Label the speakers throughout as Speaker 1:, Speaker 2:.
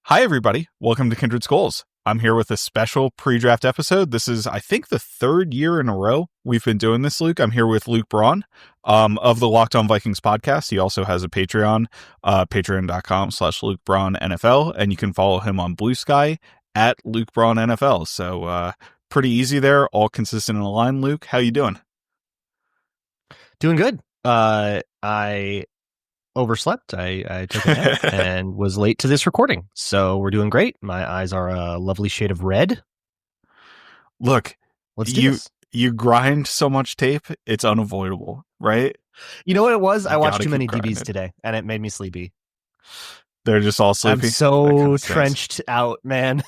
Speaker 1: Hi, everybody. Welcome to Kindred Skulls. I'm here with a special pre-draft episode. This is, I think, the third year in a row we've been doing this, Luke. I'm here with Luke Braun of the Locked On Vikings podcast. He also has a Patreon, patreon.com/Luke Braun NFL, and you can follow him on bsky at Luke Braun NFL. So pretty easy there, all consistent in a line. Luke, how you doing?
Speaker 2: Doing good. I overslept. I took a nap and was late to this recording. So we're doing great. My eyes are a lovely shade of red.
Speaker 1: Look,
Speaker 2: let's do this.
Speaker 1: You grind so much tape, it's unavoidable, right?
Speaker 2: You know what it was? I watched too many DBs today, and it made me sleepy.
Speaker 1: They're just all sleepy.
Speaker 2: I'm so trenched out, man.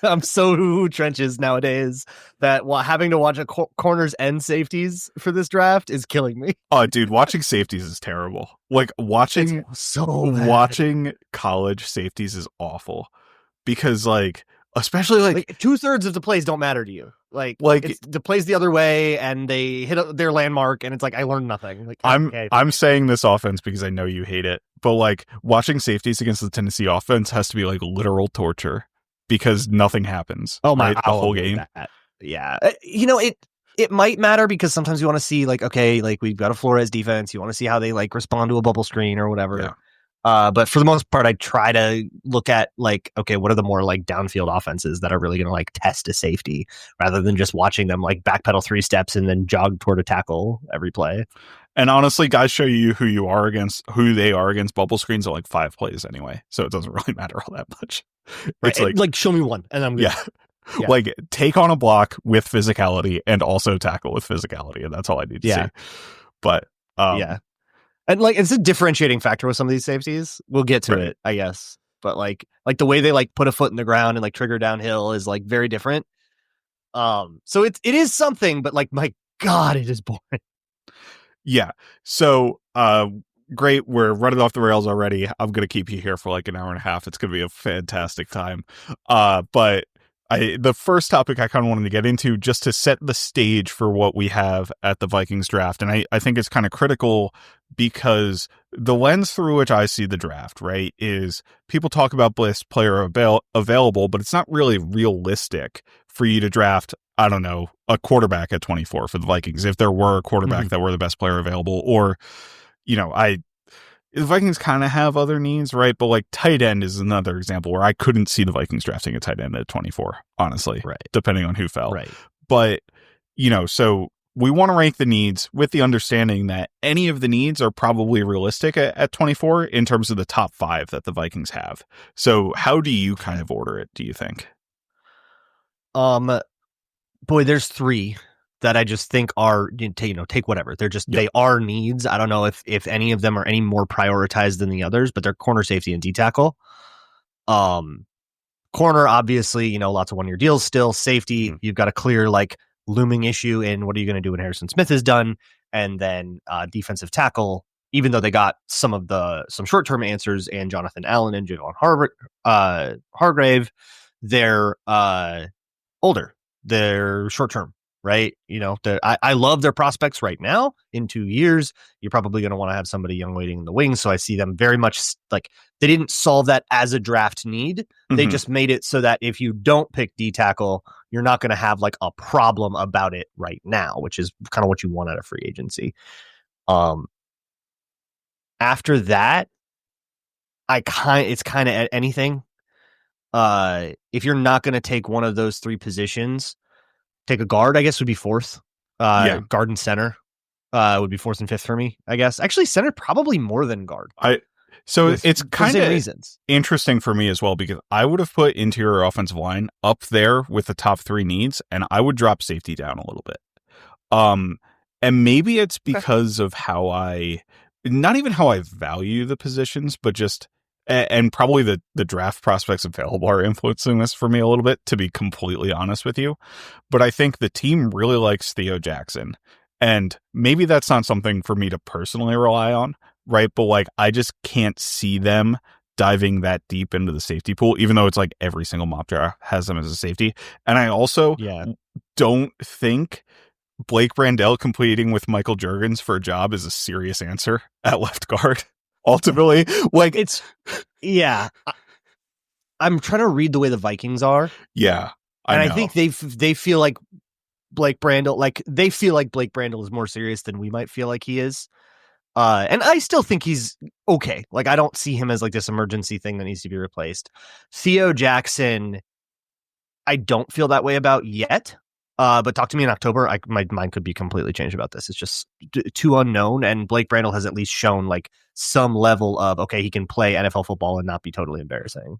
Speaker 2: I'm so trenches nowadays that having to watch a corners and safeties for this draft is killing me.
Speaker 1: Oh, dude, watching safeties is terrible. Like watching college safeties is awful because, like, especially like
Speaker 2: 2/3 of the plays don't matter to you. Like it's the plays the other way, and they hit their landmark, and it's like I learned nothing. Like
Speaker 1: I'm saying this offense because I know you hate it, but like watching safeties against the Tennessee offense has to be like literal torture because nothing happens.
Speaker 2: Oh my,
Speaker 1: right? The whole game.
Speaker 2: Yeah, it might matter because sometimes you want to see like, okay, like we've got a Flores defense. You want to see how they like respond to a bubble screen or whatever.
Speaker 1: Yeah.
Speaker 2: But for the most part, I try to look at like, okay, what are the more like downfield offenses that are really going to like test a safety rather than just watching them like backpedal 3 steps and then jog toward a tackle every play.
Speaker 1: And honestly, guys show you who they are against bubble screens at like 5 plays anyway. So it doesn't really matter all that much.
Speaker 2: Right. It's like show me one and I'm good.
Speaker 1: Yeah. Like take on a block with physicality and also tackle with physicality. And that's all I need to see. But
Speaker 2: yeah. And like it's a differentiating factor with some of these safeties. We'll get to it, I guess. But like the way they like put a foot in the ground and like trigger downhill is like very different. So it is something, but like my God, it is boring.
Speaker 1: Yeah. So great. We're running off the rails already. I'm gonna keep you here for like an hour and a half. It's gonna be a fantastic time. But the first topic I kind of wanted to get into just to set the stage for what we have at the Vikings draft. And I think it's kind of critical because the lens through which I see the draft, right, is people talk about best player available, but it's not really realistic for you to draft, I don't know, a quarterback at 24 for the Vikings. If there were a quarterback that were the best player available, or, you know, the Vikings kind of have other needs, right? But like tight end is another example where I couldn't see the Vikings drafting a tight end at 24, honestly, depending on who fell.
Speaker 2: Right.
Speaker 1: But, you know, so we want to rank the needs with the understanding that any of the needs are probably realistic at 24 in terms of the top 5 that the Vikings have. So how do you kind of order it, do you think?
Speaker 2: Boy, there's 3 that I just think are, take whatever. They're just, they are needs. I don't know if any of them are any more prioritized than the others, but they're corner, safety, and D tackle. Corner, obviously, lots of 1-year deals still. Safety, you've got a clear, like, looming issue in what are you going to do when Harrison Smith is done? And then defensive tackle, even though they got some short-term answers and Jonathan Allen and Javon Hargrave, they're older. They're short-term. Right. I love their prospects right now. In 2 years, you're probably going to want to have somebody young waiting in the wings. So I see them very much like they didn't solve that as a draft need. They just made it so that if you don't pick D tackle, you're not going to have like a problem about it right now, which is kind of what you want out of free agency. After that, it's kind of anything. If you're not going to take one of those 3 positions, take a guard, I guess, would be 4th. Guard and center would be 4th and 5th for me, I guess. Actually, center probably more than guard.
Speaker 1: It's kind of interesting for me as well because I would have put interior offensive line up there with the top 3 needs, and I would drop safety down a little bit. And maybe it's because of not even how I value the positions, but just. And probably the draft prospects available are influencing this for me a little bit, to be completely honest with you. But I think the team really likes Theo Jackson. And maybe that's not something for me to personally rely on, right? But like, I just can't see them diving that deep into the safety pool, even though it's like every single mock draft has them as a safety. And I also don't think Blake Brandel competing with Michael Juergens for a job is a serious answer at left guard. Ultimately, like
Speaker 2: it's, yeah. I'm trying to read the way the Vikings are.
Speaker 1: Yeah,
Speaker 2: I think they feel like Blake Brandel, like they feel like Blake Brandel is more serious than we might feel like he is. And I still think he's okay. Like, I don't see him as like this emergency thing that needs to be replaced. Theo Jackson, I don't feel that way about yet. But talk to me in October. My mind could be completely changed about this. It's just too unknown. And Blake Brandel has at least shown like some level of, okay, he can play NFL football and not be totally embarrassing.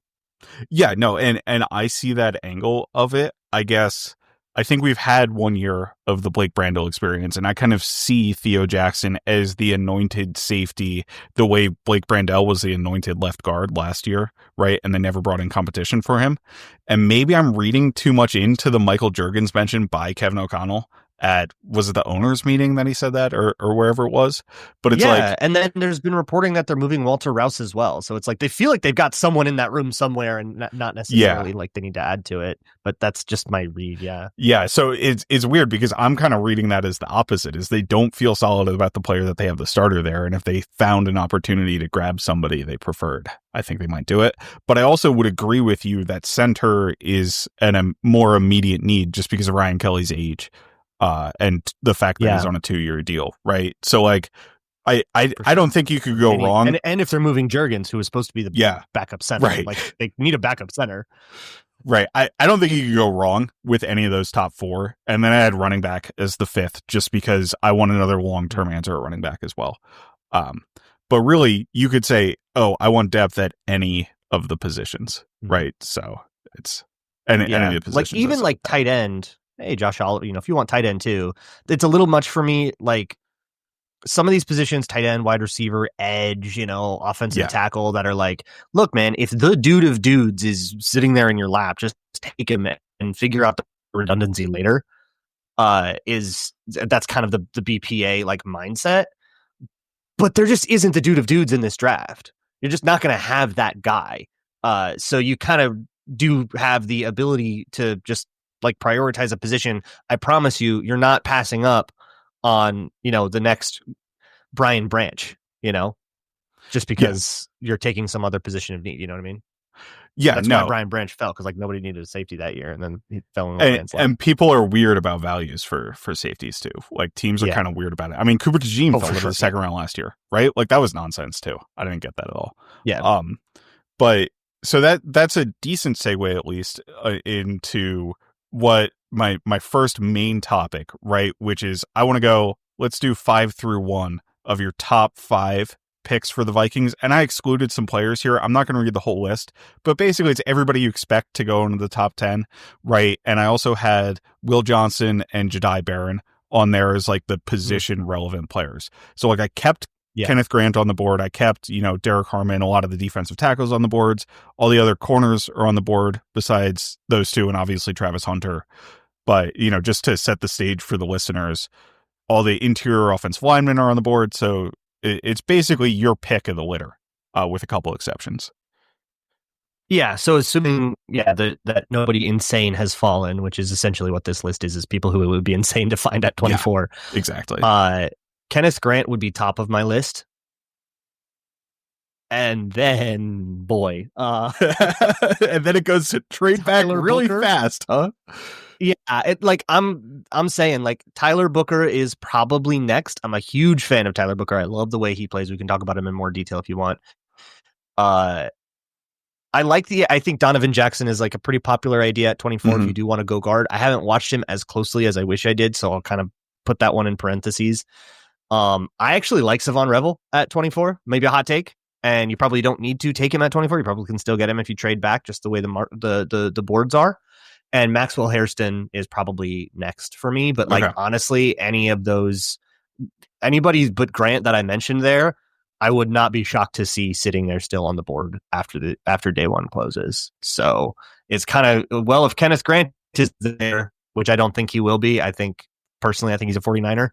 Speaker 1: Yeah, no. And I see that angle of it. I guess I think we've had 1 year of the Blake Brandel experience, and I kind of see Theo Jackson as the anointed safety the way Blake Brandel was the anointed left guard last year, right? And they never brought in competition for him. And maybe I'm reading too much into the Michael Juergens mention by Kevin O'Connell at, was it the owners meeting that he said that, or wherever it was? But it's
Speaker 2: and then there's been reporting that they're moving Walter Rouse as well. So it's like they feel like they've got someone in that room somewhere, and not necessarily like they need to add to it. But that's just my read. Yeah.
Speaker 1: So it's weird because I'm kind of reading that as the opposite, is they don't feel solid about the player that they have the starter there, and if they found an opportunity to grab somebody they preferred, I think they might do it. But I also would agree with you that center is a more immediate need just because of Ryan Kelly's age. And the fact that he's on a 2-year deal, right? So like, I don't think you could go wrong.
Speaker 2: And if they're moving Juergens, who is supposed to be the backup center,
Speaker 1: right?
Speaker 2: Like they need a backup center,
Speaker 1: right? I don't think you could go wrong with any of those top 4. And then I had running back as the 5th, just because I want another long-term answer at running back as well. But really, you could say, oh, I want depth at any of the positions, right? So it's any of the positions.
Speaker 2: Like even like tight end. Hey, Josh Oliver, if you want tight end too, it's a little much for me. Like some of these positions, tight end, wide receiver, edge, offensive tackle, that are like, look, man, if the dude of dudes is sitting there in your lap, just take him and figure out the redundancy later. That's kind of the BPA like mindset. But there just isn't the dude of dudes in this draft. You're just not going to have that guy. So you kind of do have the ability to just like prioritize a position. I promise you're not passing up on, the next Brian Branch, just because you're taking some other position of need. You know what I mean?
Speaker 1: Yeah,
Speaker 2: that's why Brian Branch fell, because like nobody needed a safety that year, and then he fell in the
Speaker 1: and people are weird about values for safeties too. Like teams are kind of weird about it. I mean, Cooper DeJean fell to the second round last year, right? Like that was nonsense too. I didn't get that at all.
Speaker 2: Yeah.
Speaker 1: But so that's a decent segue at least into what my first main topic, right? Which is I want to go. Let's do 5 through 1 of your top 5 picks for the Vikings, and I excluded some players here. I'm not going to read the whole list, but basically it's everybody you expect to go into the top 10, right? And I also had Will Johnson and Jahdae Barron on there as like the position relevant players. So like I kept Kenneth Grant on the board. I kept, Derrick Harmon, a lot of the defensive tackles on the boards. All the other corners are on the board besides those two, and obviously Travis Hunter. But, just to set the stage for the listeners, all the interior offensive linemen are on the board. So it's basically your pick of the litter, with a couple exceptions.
Speaker 2: Yeah. So assuming, that nobody insane has fallen, which is essentially what this list is people who it would be insane to find at 24.
Speaker 1: Yeah, exactly.
Speaker 2: Kenneth Grant would be top of my list. And then, boy.
Speaker 1: And then it goes to trade back really fast, huh?
Speaker 2: Yeah, I'm saying like Tyler Booker is probably next. I'm a huge fan of Tyler Booker. I love the way he plays. We can talk about him in more detail if you want. I think Donovan Jackson is like a pretty popular idea at 24 if you do want to go guard. I haven't watched him as closely as I wish I did, so I'll kind of put that one in parentheses. I actually like Shavon Revel at 24. Maybe a hot take. And you probably don't need to take him at 24. You probably can still get him if you trade back, just the way the boards are. And Maxwell Hairston is probably next for me. But honestly, anybody but Grant that I mentioned there, I would not be shocked to see sitting there still on the board after day one closes. So it's kind of, if Kenneth Grant is there, which I don't think he will be. I think he's a 49er.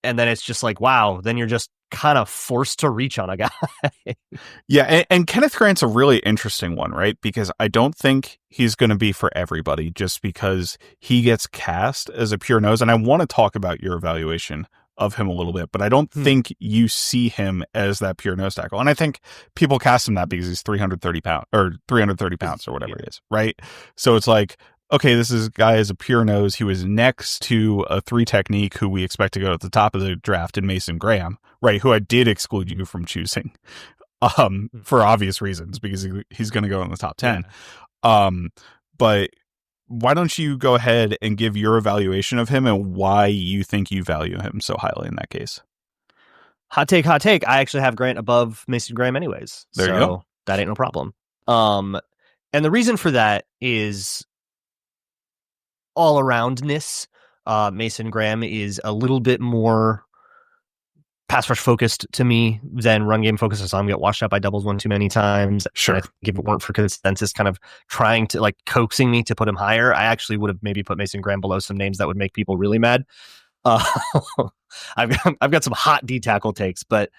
Speaker 2: And then it's just like, wow, then you're just kind of forced to reach on a guy.
Speaker 1: Yeah, and Kenneth Grant's a really interesting one, right? Because I don't think he's going to be for everybody just because he gets cast as a pure nose. And I want to talk about your evaluation of him a little bit, but I don't think you see him as that pure nose tackle. And I think people cast him that because he's 330 pounds or whatever he is, right? So it's like, okay, this is a guy as a pure nose. He was next to a 3 technique who we expect to go at the top of the draft in Mason Graham, right? Who I did exclude you from choosing, for obvious reasons, because he's going to go in the top 10. But why don't you go ahead and give your evaluation of him and why you think you value him so highly in that case?
Speaker 2: Hot take. I actually have Grant above Mason Graham anyways.
Speaker 1: There you go.
Speaker 2: That ain't no problem. And the reason for that is all aroundness. Mason Graham is a little bit more pass rush focused to me than run game focused. I saw him get washed out by doubles one too many times.
Speaker 1: Sure.
Speaker 2: And I think if it weren't for consensus kind of trying to like coaxing me to put him higher, I actually would have maybe put Mason Graham below some names that would make people really mad. I've got some hot D tackle takes, but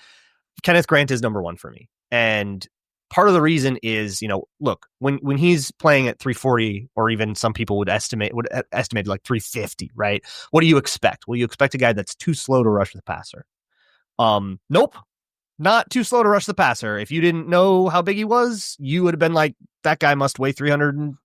Speaker 2: Kenneth Grant is number 1 for me. And part of the reason is, look, when he's playing at 340, or even some people would estimate like 350, right? What do you expect? Well, you expect a guy that's too slow to rush the passer. Nope, not too slow to rush the passer. If you didn't know how big he was, you would have been like, that guy must weigh 300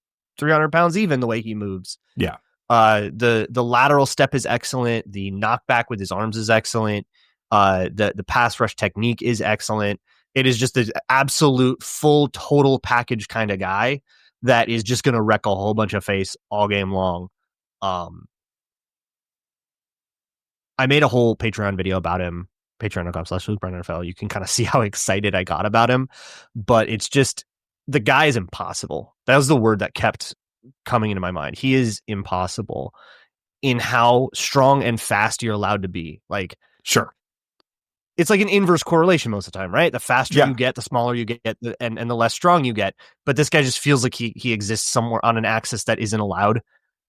Speaker 2: pounds even the way he moves.
Speaker 1: Yeah.
Speaker 2: The lateral step is excellent. The knockback with his arms is excellent. The pass rush technique is excellent. It is just an absolute full total package kind of guy that is just going to wreck a whole bunch of face all game long. I made a whole Patreon video about him. Patreon.com/LukeBraun. You can kind of see how excited I got about him, but it's just, the guy is impossible. That was the word that kept coming into my mind. He is impossible in how strong and fast you're allowed to be. Like,
Speaker 1: sure.
Speaker 2: It's like an inverse correlation most of the time, right? The faster you get, the smaller you get, and the less strong you get. But this guy just feels like he exists somewhere on an axis that isn't allowed.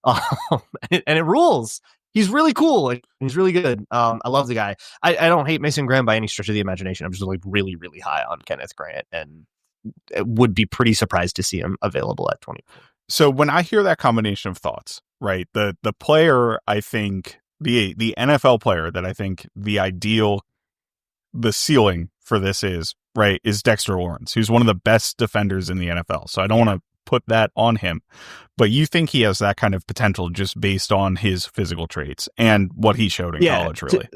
Speaker 2: And it rules. He's really cool. He's really good. I love the guy. I don't hate Mason Graham by any stretch of the imagination. I'm just like really, really high on Kenneth Grant, and would be pretty surprised to see him available at 20.
Speaker 1: So when I hear that combination of thoughts, right, the player, I think the NFL player that I think the ceiling for this is, right, is Dexter Lawrence, who's one of the best defenders in the NFL. So I don't want to put that on him, but you think he has that kind of potential just based on his physical traits and what he showed in college, really.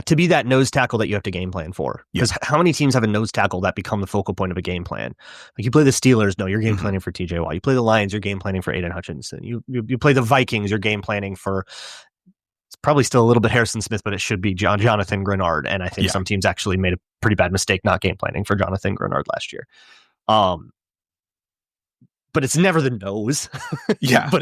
Speaker 2: To be that nose tackle that you have to game plan for. Because how many teams have a nose tackle that become the focal point of a game plan? Like, you play the Steelers, no, you're game planning for TJ Watt. You play the Lions, you're game planning for Aiden Hutchinson. You play the Vikings, you're game planning for, it's probably still a little bit Harrison Smith, but it should be Jonathan Grenard. And I think some teams actually made a pretty bad mistake not game planning for Jonathan Grenard last year. But it's never the nose. But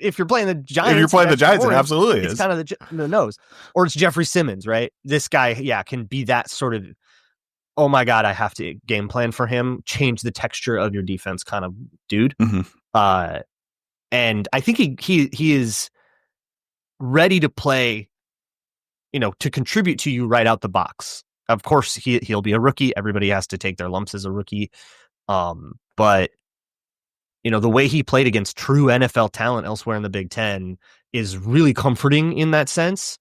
Speaker 2: if you're playing the Giants,
Speaker 1: it absolutely is.
Speaker 2: It's kind of the nose. Or it's Jeffrey Simmons, right? This guy, can be that sort of, oh my God, I have to game plan for him, change the texture of your defense kind of dude.
Speaker 1: Mm-hmm.
Speaker 2: And I think he is ready to play, to contribute to you right out the box. Of course, he'll be a rookie. Everybody has to take their lumps as a rookie. But the way he played against true NFL talent elsewhere in the Big Ten is really comforting in that sense.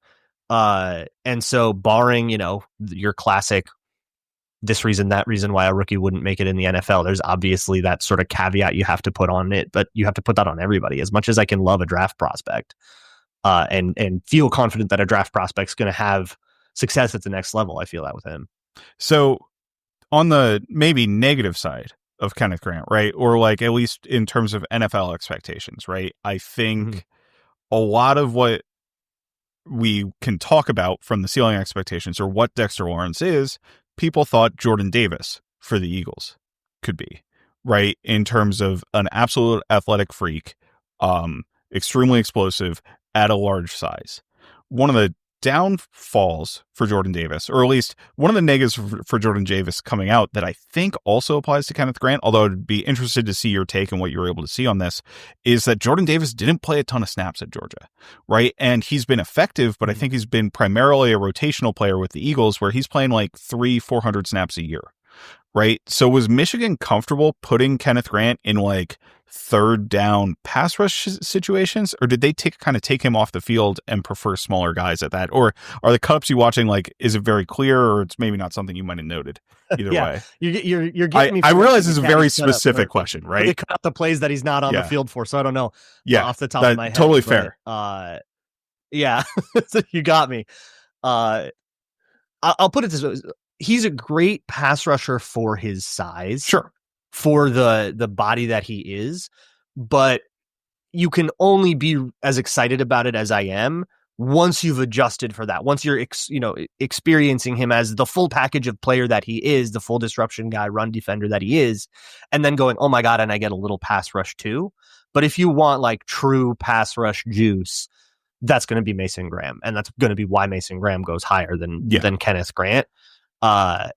Speaker 2: And so barring, your classic, this reason, that reason why a rookie wouldn't make it in the NFL, there's obviously that sort of caveat you have to put on it, but you have to put that on everybody. As much as I can love a draft prospect and feel confident that a draft prospect's going to have success at the next level, I feel that with him.
Speaker 1: So on the maybe negative side of Kenneth Grant, right? Or like, at least in terms of NFL expectations, right? I think a lot of what we can talk about from the ceiling expectations, or what Dexter Lawrence is, people thought Jordan Davis for the Eagles could be, right? In terms of an absolute athletic freak, extremely explosive at a large size. One of the downfalls for Jordan Davis, or at least one of the negatives for Jordan Davis coming out, that I think also applies to Kenneth Grant, although I'd be interested to see your take and what you were able to see on this, is that Jordan Davis didn't play a ton of snaps at Georgia, right? And he's been effective, but I think he's been primarily a rotational player with the Eagles, where he's playing like 400 snaps a year, right? So was Michigan comfortable putting Kenneth Grant in like third down pass rush situations, or did they kind of take him off the field and prefer smaller guys at that? Or are the cuts you watching, like, is it very clear, or it's maybe not something you might have noted? Either way,
Speaker 2: you're getting me.
Speaker 1: I realize it's a very specific question, right?
Speaker 2: They cut out the plays that he's not on the field for, so I don't know. Off the top of my head,
Speaker 1: totally fair.
Speaker 2: Yeah, so you got me. I'll put it this way: he's a great pass rusher for his size,
Speaker 1: sure,
Speaker 2: for the body that he is, but you can only be as excited about it as I am once you've adjusted for that. Once you're experiencing him as the full package of player that he is, the full disruption guy, run defender that he is, and then going, oh my God, and I get a little pass rush too. But if you want like true pass rush juice, that's going to be Mason Graham, and that's going to be why Mason Graham goes higher than Kenneth Grant. I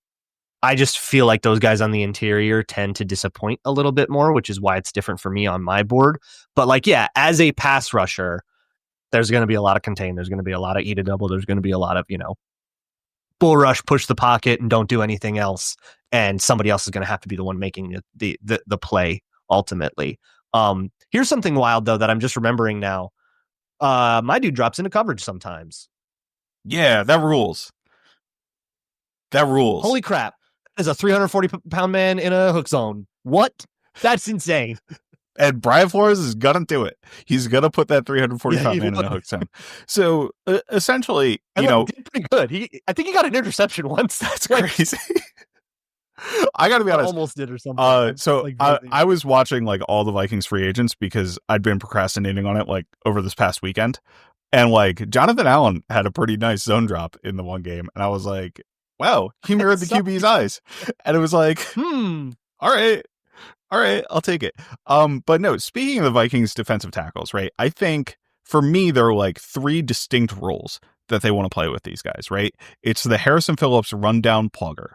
Speaker 2: just feel like those guys on the interior tend to disappoint a little bit more, which is why it's different for me on my board. But like, yeah, as a pass rusher, there's going to be a lot of contain. There's going to be a lot of eat a double. There's going to be a lot of, bull rush, push the pocket, and don't do anything else. And somebody else is going to have to be the one making the play ultimately. Here's something wild though that I'm just remembering now. My dude drops into coverage sometimes.
Speaker 1: Yeah, that rules.
Speaker 2: Holy crap. As a 340-pound man in a hook zone. What? That's insane.
Speaker 1: And Brian Flores is going to do it. He's going to put that 340-pound man in a hook zone. So, essentially,
Speaker 2: he did pretty good. I think he got an interception once.
Speaker 1: That's crazy. I got to be honest.
Speaker 2: Almost did or something.
Speaker 1: So I was watching like all the Vikings free agents because I'd been procrastinating on it like over this past weekend. And like Jonathan Allen had a pretty nice zone drop in the one game. And I was like, wow, he mirrored the QB's eyes. And it was like, all right, I'll take it. But no, speaking of the Vikings defensive tackles, right? I think for me, there are like three distinct roles that they want to play with these guys, right? It's the Harrison Phillips rundown plugger,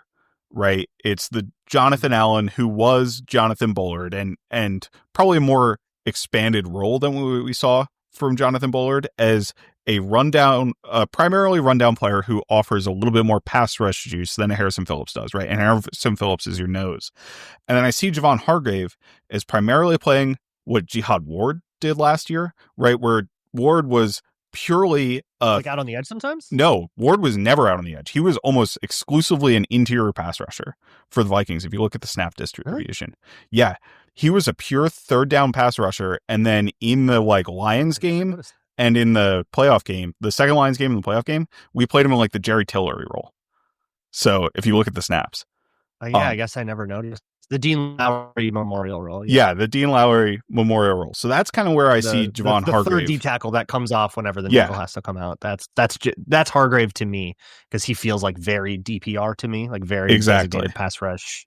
Speaker 1: right? It's the Jonathan Allen who was Jonathan Bullard and probably a more expanded role than we saw from Jonathan Bullard as a primarily rundown player who offers a little bit more pass rush juice than a Harrison Phillips does, right? And Harrison Phillips is your nose. And then I see Javon Hargrave as primarily playing what Jihad Ward did last year, right? Where Ward was purely
Speaker 2: like out on the edge sometimes?
Speaker 1: No, Ward was never out on the edge. He was almost exclusively an interior pass rusher for the Vikings. If you look at the snap distribution, yeah, he was a pure third down pass rusher. And then in the like Lions game and in the playoff game, the second Lions game and the playoff game, we played him in like the Jerry Tillery role. So if you look at the snaps,
Speaker 2: I guess I never noticed the Dean Lowry Memorial role.
Speaker 1: Yeah, the Dean Lowry Memorial role. So that's kind of where I see Javon Hargrave.
Speaker 2: The third D tackle that comes off whenever the nickel has to come out. That's Hargrave to me because he feels like very DPR to me, like very designated pass rush.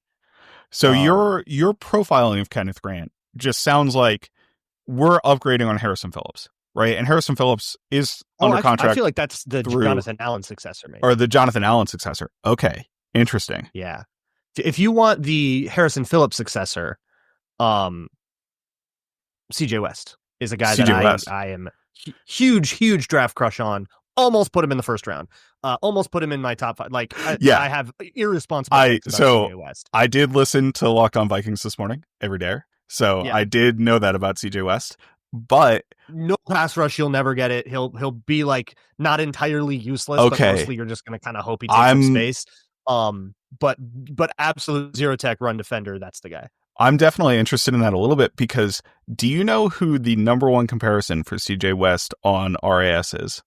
Speaker 1: So your profiling of Kenneth Grant just sounds like we're upgrading on Harrison Phillips, right? And Harrison Phillips is under contract.
Speaker 2: I feel like that's the Jonathan Allen successor, maybe.
Speaker 1: Or the Jonathan Allen successor. Okay, interesting.
Speaker 2: Yeah. If you want the Harrison Phillips successor, CJ West is a guy that I am huge draft crush on. Almost put him in the first round. Almost put him in my top 5. Like, I have irresponsible about CJ West.
Speaker 1: I did listen to Locked On Vikings this morning every day. So I did know that about CJ West. But
Speaker 2: no pass rush, you'll never get it. He'll be like not entirely useless, but mostly you're just going to kind of hope he takes some space. But absolute zero tech run defender, that's the guy.
Speaker 1: I'm definitely interested in that a little bit because do you know who the number one comparison for CJ West on RAS is?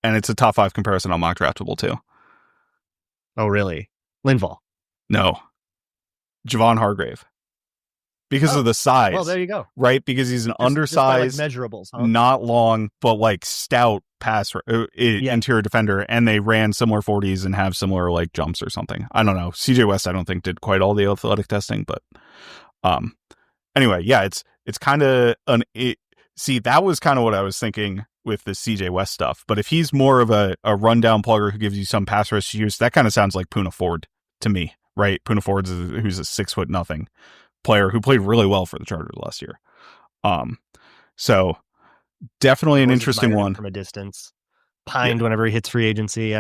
Speaker 1: And it's a top 5 comparison on Mock Draftable too.
Speaker 2: Oh, really? Linval?
Speaker 1: No. Javon Hargrave. Because of the size.
Speaker 2: Well, there you go.
Speaker 1: Right? Because he's an undersized,
Speaker 2: like measurables, huh?
Speaker 1: Not long, but like stout interior defender. And they ran similar 40s and have similar like jumps or something. I don't know. CJ West, I don't think did quite all the athletic testing, but anyway, yeah, it's kind of see, that was kind of what I was thinking with the CJ West stuff. But if he's more of a rundown plugger who gives you some pass rush use, that kind of sounds like Poona Ford to me, right? Poona Ford who's a 6'0" player who played really well for the Chargers last year. So definitely an interesting one
Speaker 2: from a distance. Pined whenever he hits free agency.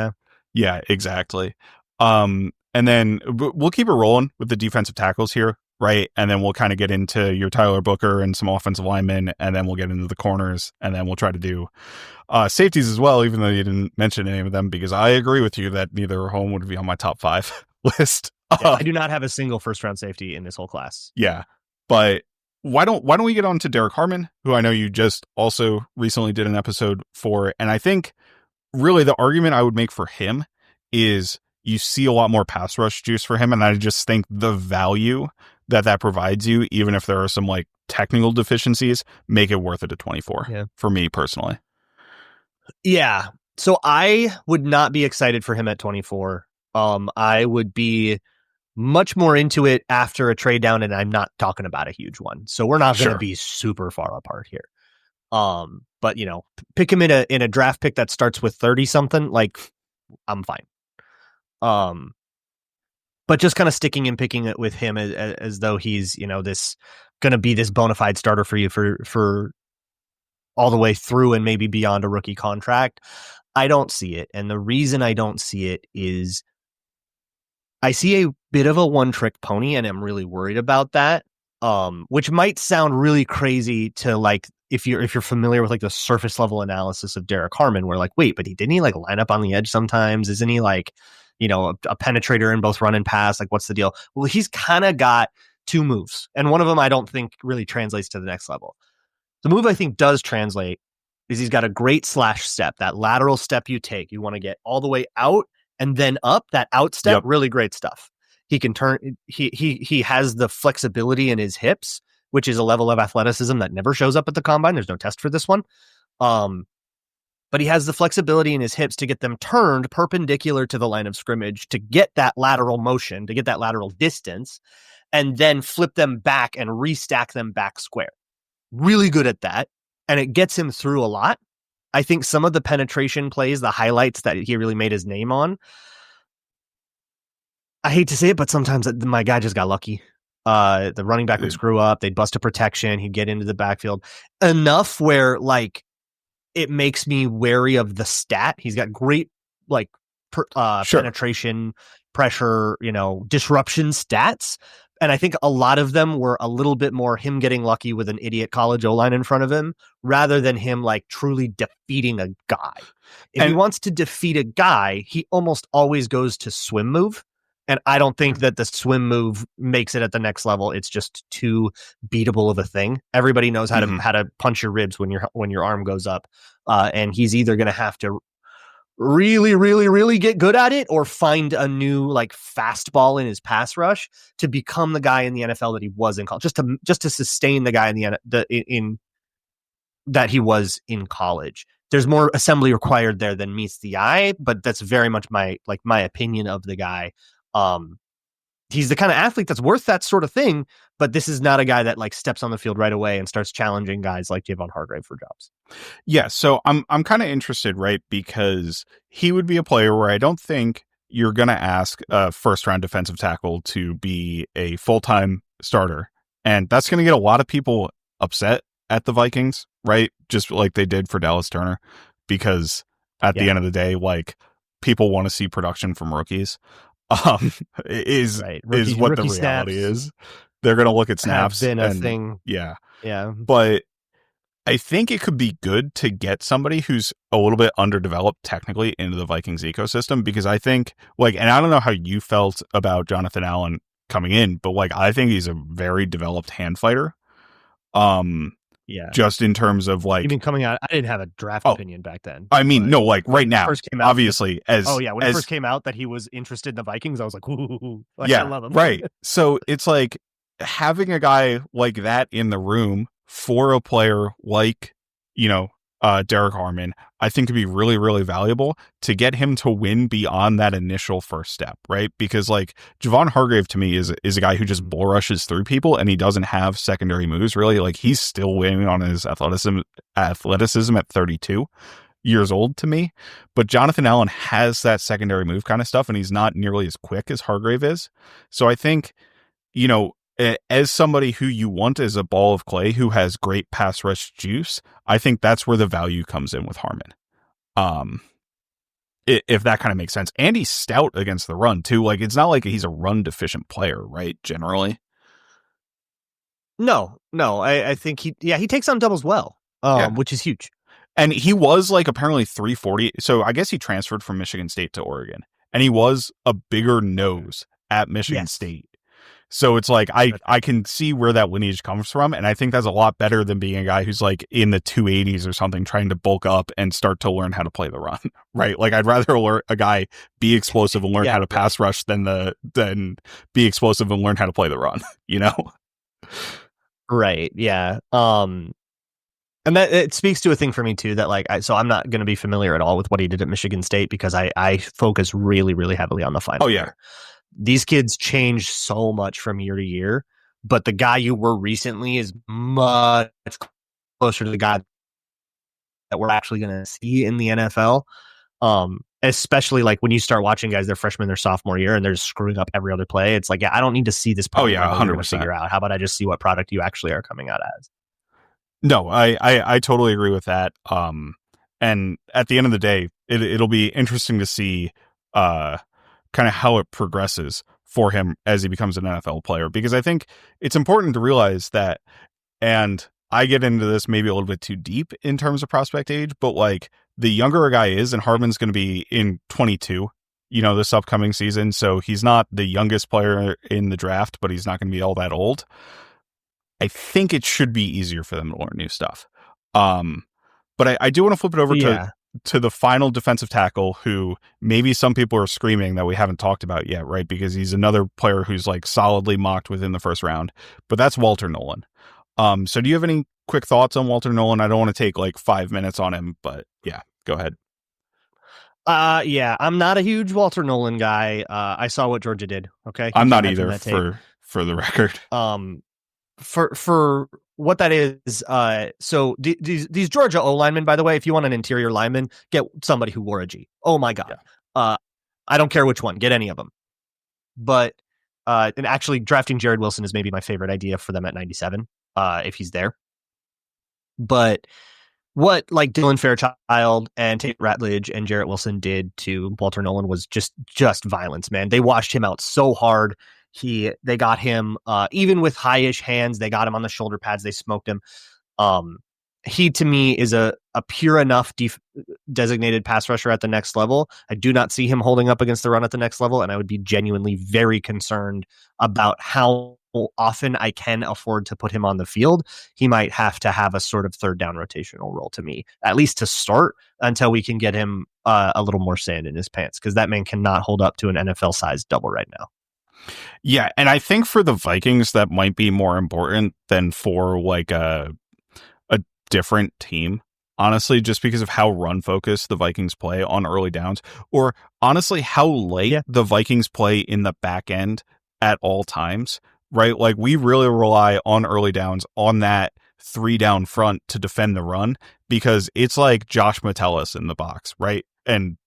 Speaker 2: Yeah,
Speaker 1: exactly. And then we'll keep it rolling with the defensive tackles here, right? And then we'll kind of get into your Tyler Booker and some offensive linemen, and then we'll get into the corners, and then we'll try to do safeties as well, even though you didn't mention any of them, because I agree with you that neither home would be on my top 5 list.
Speaker 2: Yeah, I do not have a single first-round safety in this whole class.
Speaker 1: Yeah, but why don't we get on to Derrick Harmon, who I know you just also recently did an episode for, and I think really the argument I would make for him is you see a lot more pass rush juice for him, and I just think the value that provides you, even if there are some like technical deficiencies, make it worth it at 24 for me personally.
Speaker 2: Yeah. So I would not be excited for him at 24. I would be much more into it after a trade down, and I'm not talking about a huge one. So we're not going to be super far apart here. But you know, pick him in a draft pick that starts with 30 something, like I'm fine. But just kind of sticking and picking it with him as though he's, you know, this going to be this bona fide starter for you for all the way through and maybe beyond a rookie contract. I don't see it. And the reason I don't see it is I see a bit of a one-trick pony, and I'm really worried about that. Which might sound really crazy to like if you're familiar with like the surface level analysis of Derrick Harmon, where like, wait, but didn't he like line up on the edge sometimes? Isn't he like, you know, a penetrator in both run and pass? Like, what's the deal? Well, he's kind of got 2 moves, and one of them I don't think really translates to the next level. The move I think does translate is he's got a great slash step, that lateral step you take. You want to get all the way out and then up. That out step, really great stuff. He can turn. He has the flexibility in his hips, which is a level of athleticism that never shows up at the combine. There's no test for this one. But he has the flexibility in his hips to get them turned perpendicular to the line of scrimmage, to get that lateral motion, to get that lateral distance, and then flip them back and restack them back square. Really good at that. And it gets him through a lot. I think some of the penetration plays, the highlights that he really made his name on, I hate to say it, but sometimes my guy just got lucky. The running back would screw up. They'd bust a protection. He'd get into the backfield enough where like it makes me wary of the stat. He's got great like penetration, pressure, you know, disruption stats. And I think a lot of them were a little bit more him getting lucky with an idiot college O-line in front of him rather than him like truly defeating a guy. If he wants to defeat a guy, he almost always goes to swim move. And I don't think that the swim move makes it at the next level. It's just too beatable of a thing. Everybody knows how to punch your ribs when your arm goes up. And he's either going to have to really, really, really get good at it or find a new like fastball in his pass rush to become the guy in the NFL that he was in college, just to sustain the guy in that he was in college. There's more assembly required there than meets the eye, but that's very much my opinion of the guy. He's the kind of athlete that's worth that sort of thing, but this is not a guy that like steps on the field right away and starts challenging guys like Javon Hargrave for jobs.
Speaker 1: Yeah, so I'm kind of interested, right? Because he would be a player where I don't think you're going to ask a first-round defensive tackle to be a full-time starter, and that's going to get a lot of people upset at the Vikings, right? Just like they did for Dallas Turner, because at the end of the day, like people want to see production from rookies. Is what the reality snaps is. They're going to look at snaps.
Speaker 2: Have been a thing.
Speaker 1: Yeah.
Speaker 2: Yeah.
Speaker 1: But I think it could be good to get somebody who's a little bit underdeveloped technically into the Vikings ecosystem, because I think like, and I don't know how you felt about Jonathan Allen coming in, but like, I think he's a very developed hand fighter.
Speaker 2: Yeah.
Speaker 1: Just in terms of like,
Speaker 2: even coming out, I didn't have a draft opinion back then.
Speaker 1: I mean, no, like right now, obviously,
Speaker 2: when it first came out that he was interested in the Vikings, I was like, ooh, like, I love him.
Speaker 1: Right. So it's like having a guy like that in the room for a player like, you know, Derrick Harmon, I think could be really, really valuable to get him to win beyond that initial first step, right? Because like Javon Hargrave to me is a guy who just bull rushes through people and he doesn't have secondary moves really. Like he's still winning on his athleticism at 32 years old to me. But Jonathan Allen has that secondary move kind of stuff, and he's not nearly as quick as Hargrave is. So I think, you know, as somebody who you want as a ball of clay who has great pass rush juice, I think that's where the value comes in with Harmon. if that kind of makes sense. And he's stout against the run too. Like, it's not like he's a run deficient player, right? Generally.
Speaker 2: No, I think he takes on doubles well, which is huge.
Speaker 1: And he was like apparently 340. So I guess he transferred from Michigan State to Oregon, and he was a bigger nose at Michigan State. So it's like, I can see where that lineage comes from. And I think that's a lot better than being a guy who's like in the 280s or something, trying to bulk up and start to learn how to play the run, right? Like, I'd rather learn a guy be explosive and learn how to pass rush than be explosive and learn how to play the run, you know?
Speaker 2: Right. Yeah. And that it speaks to a thing for me too, that like, so I'm not going to be familiar at all with what he did at Michigan State, because I focus really, really heavily on the final.
Speaker 1: Oh yeah.
Speaker 2: These kids change so much from year to year, but the guy you were recently is much closer to the guy that we're actually going to see in the NFL. Especially like when you start watching guys, they're freshman, their sophomore year, and they're just screwing up every other play. It's like, I don't need to see this.
Speaker 1: Oh yeah, 100%.
Speaker 2: Figure out. How about I just see what product you actually are coming out as?
Speaker 1: No, I totally agree with that. And at the end of the day, it'll be interesting to see kind of how it progresses for him as he becomes an NFL player, because I think it's important to realize that, and I get into this maybe a little bit too deep in terms of prospect age, but like, the younger a guy is, and Harmon's going to be in 22, this upcoming season. So he's not the youngest player in the draft, but he's not going to be all that old. I think it should be easier for them to learn new stuff. But I do want to flip it over to the final defensive tackle, who maybe some people are screaming that we haven't talked about yet, right? Because he's another player who's like solidly mocked within the first round, but that's Walter Nolen. So do you have any quick thoughts on Walter Nolen? I don't want to take like 5 minutes on him, but yeah, go ahead.
Speaker 2: I'm not a huge Walter Nolen guy. I saw what Georgia did. Okay.
Speaker 1: I'm not either, for the record.
Speaker 2: For what that is, so these Georgia O linemen, by the way, if you want an interior lineman, get somebody who wore a G. Oh my God. Yeah. I don't care which one, get any of them. But and actually drafting Jared Wilson is maybe my favorite idea for them at 97, if he's there. But what like Dylan Fairchild and Tate Ratledge and Jarrett Wilson did to Walter Nolen was just violence, man. They washed him out so hard. They got him, even with high-ish hands, they got him on the shoulder pads. They smoked him. He, to me, is a pure enough designated pass rusher at the next level. I do not see him holding up against the run at the next level, and I would be genuinely very concerned about how often I can afford to put him on the field. He might have to have a sort of third down rotational role to me, at least to start, until we can get him a little more sand in his pants, because that man cannot hold up to an NFL-sized double right now.
Speaker 1: Yeah, and I think for the Vikings, that might be more important than for like a different team, honestly, just because of how run focused the Vikings play on early downs, or honestly how late the Vikings play in the back end at all times, right? Like, we really rely on early downs on that 3 down front to defend the run, because it's like Josh Metellus in the box, right? And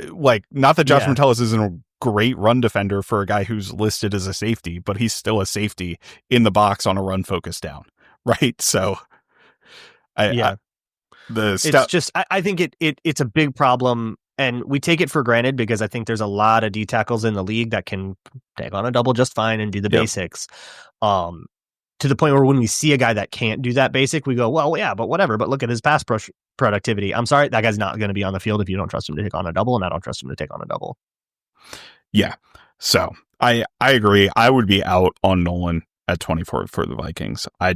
Speaker 1: like, not that Josh Metellus isn't a great run defender for a guy who's listed as a safety, but he's still a safety in the box on a run focused down, right? So I think it's a big problem, and we take it for granted because I think there's a lot of D tackles in the league that can take on a double just fine and do the basics. To the point where when we see a guy that can't do that basic, we go, well, yeah, but whatever. But look at his pass productivity. I'm sorry, that guy's not going to be on the field if you don't trust him to take on a double, and I don't trust him to take on a double. Yeah. So I agree. I would be out on Nolen at 24 for the Vikings. I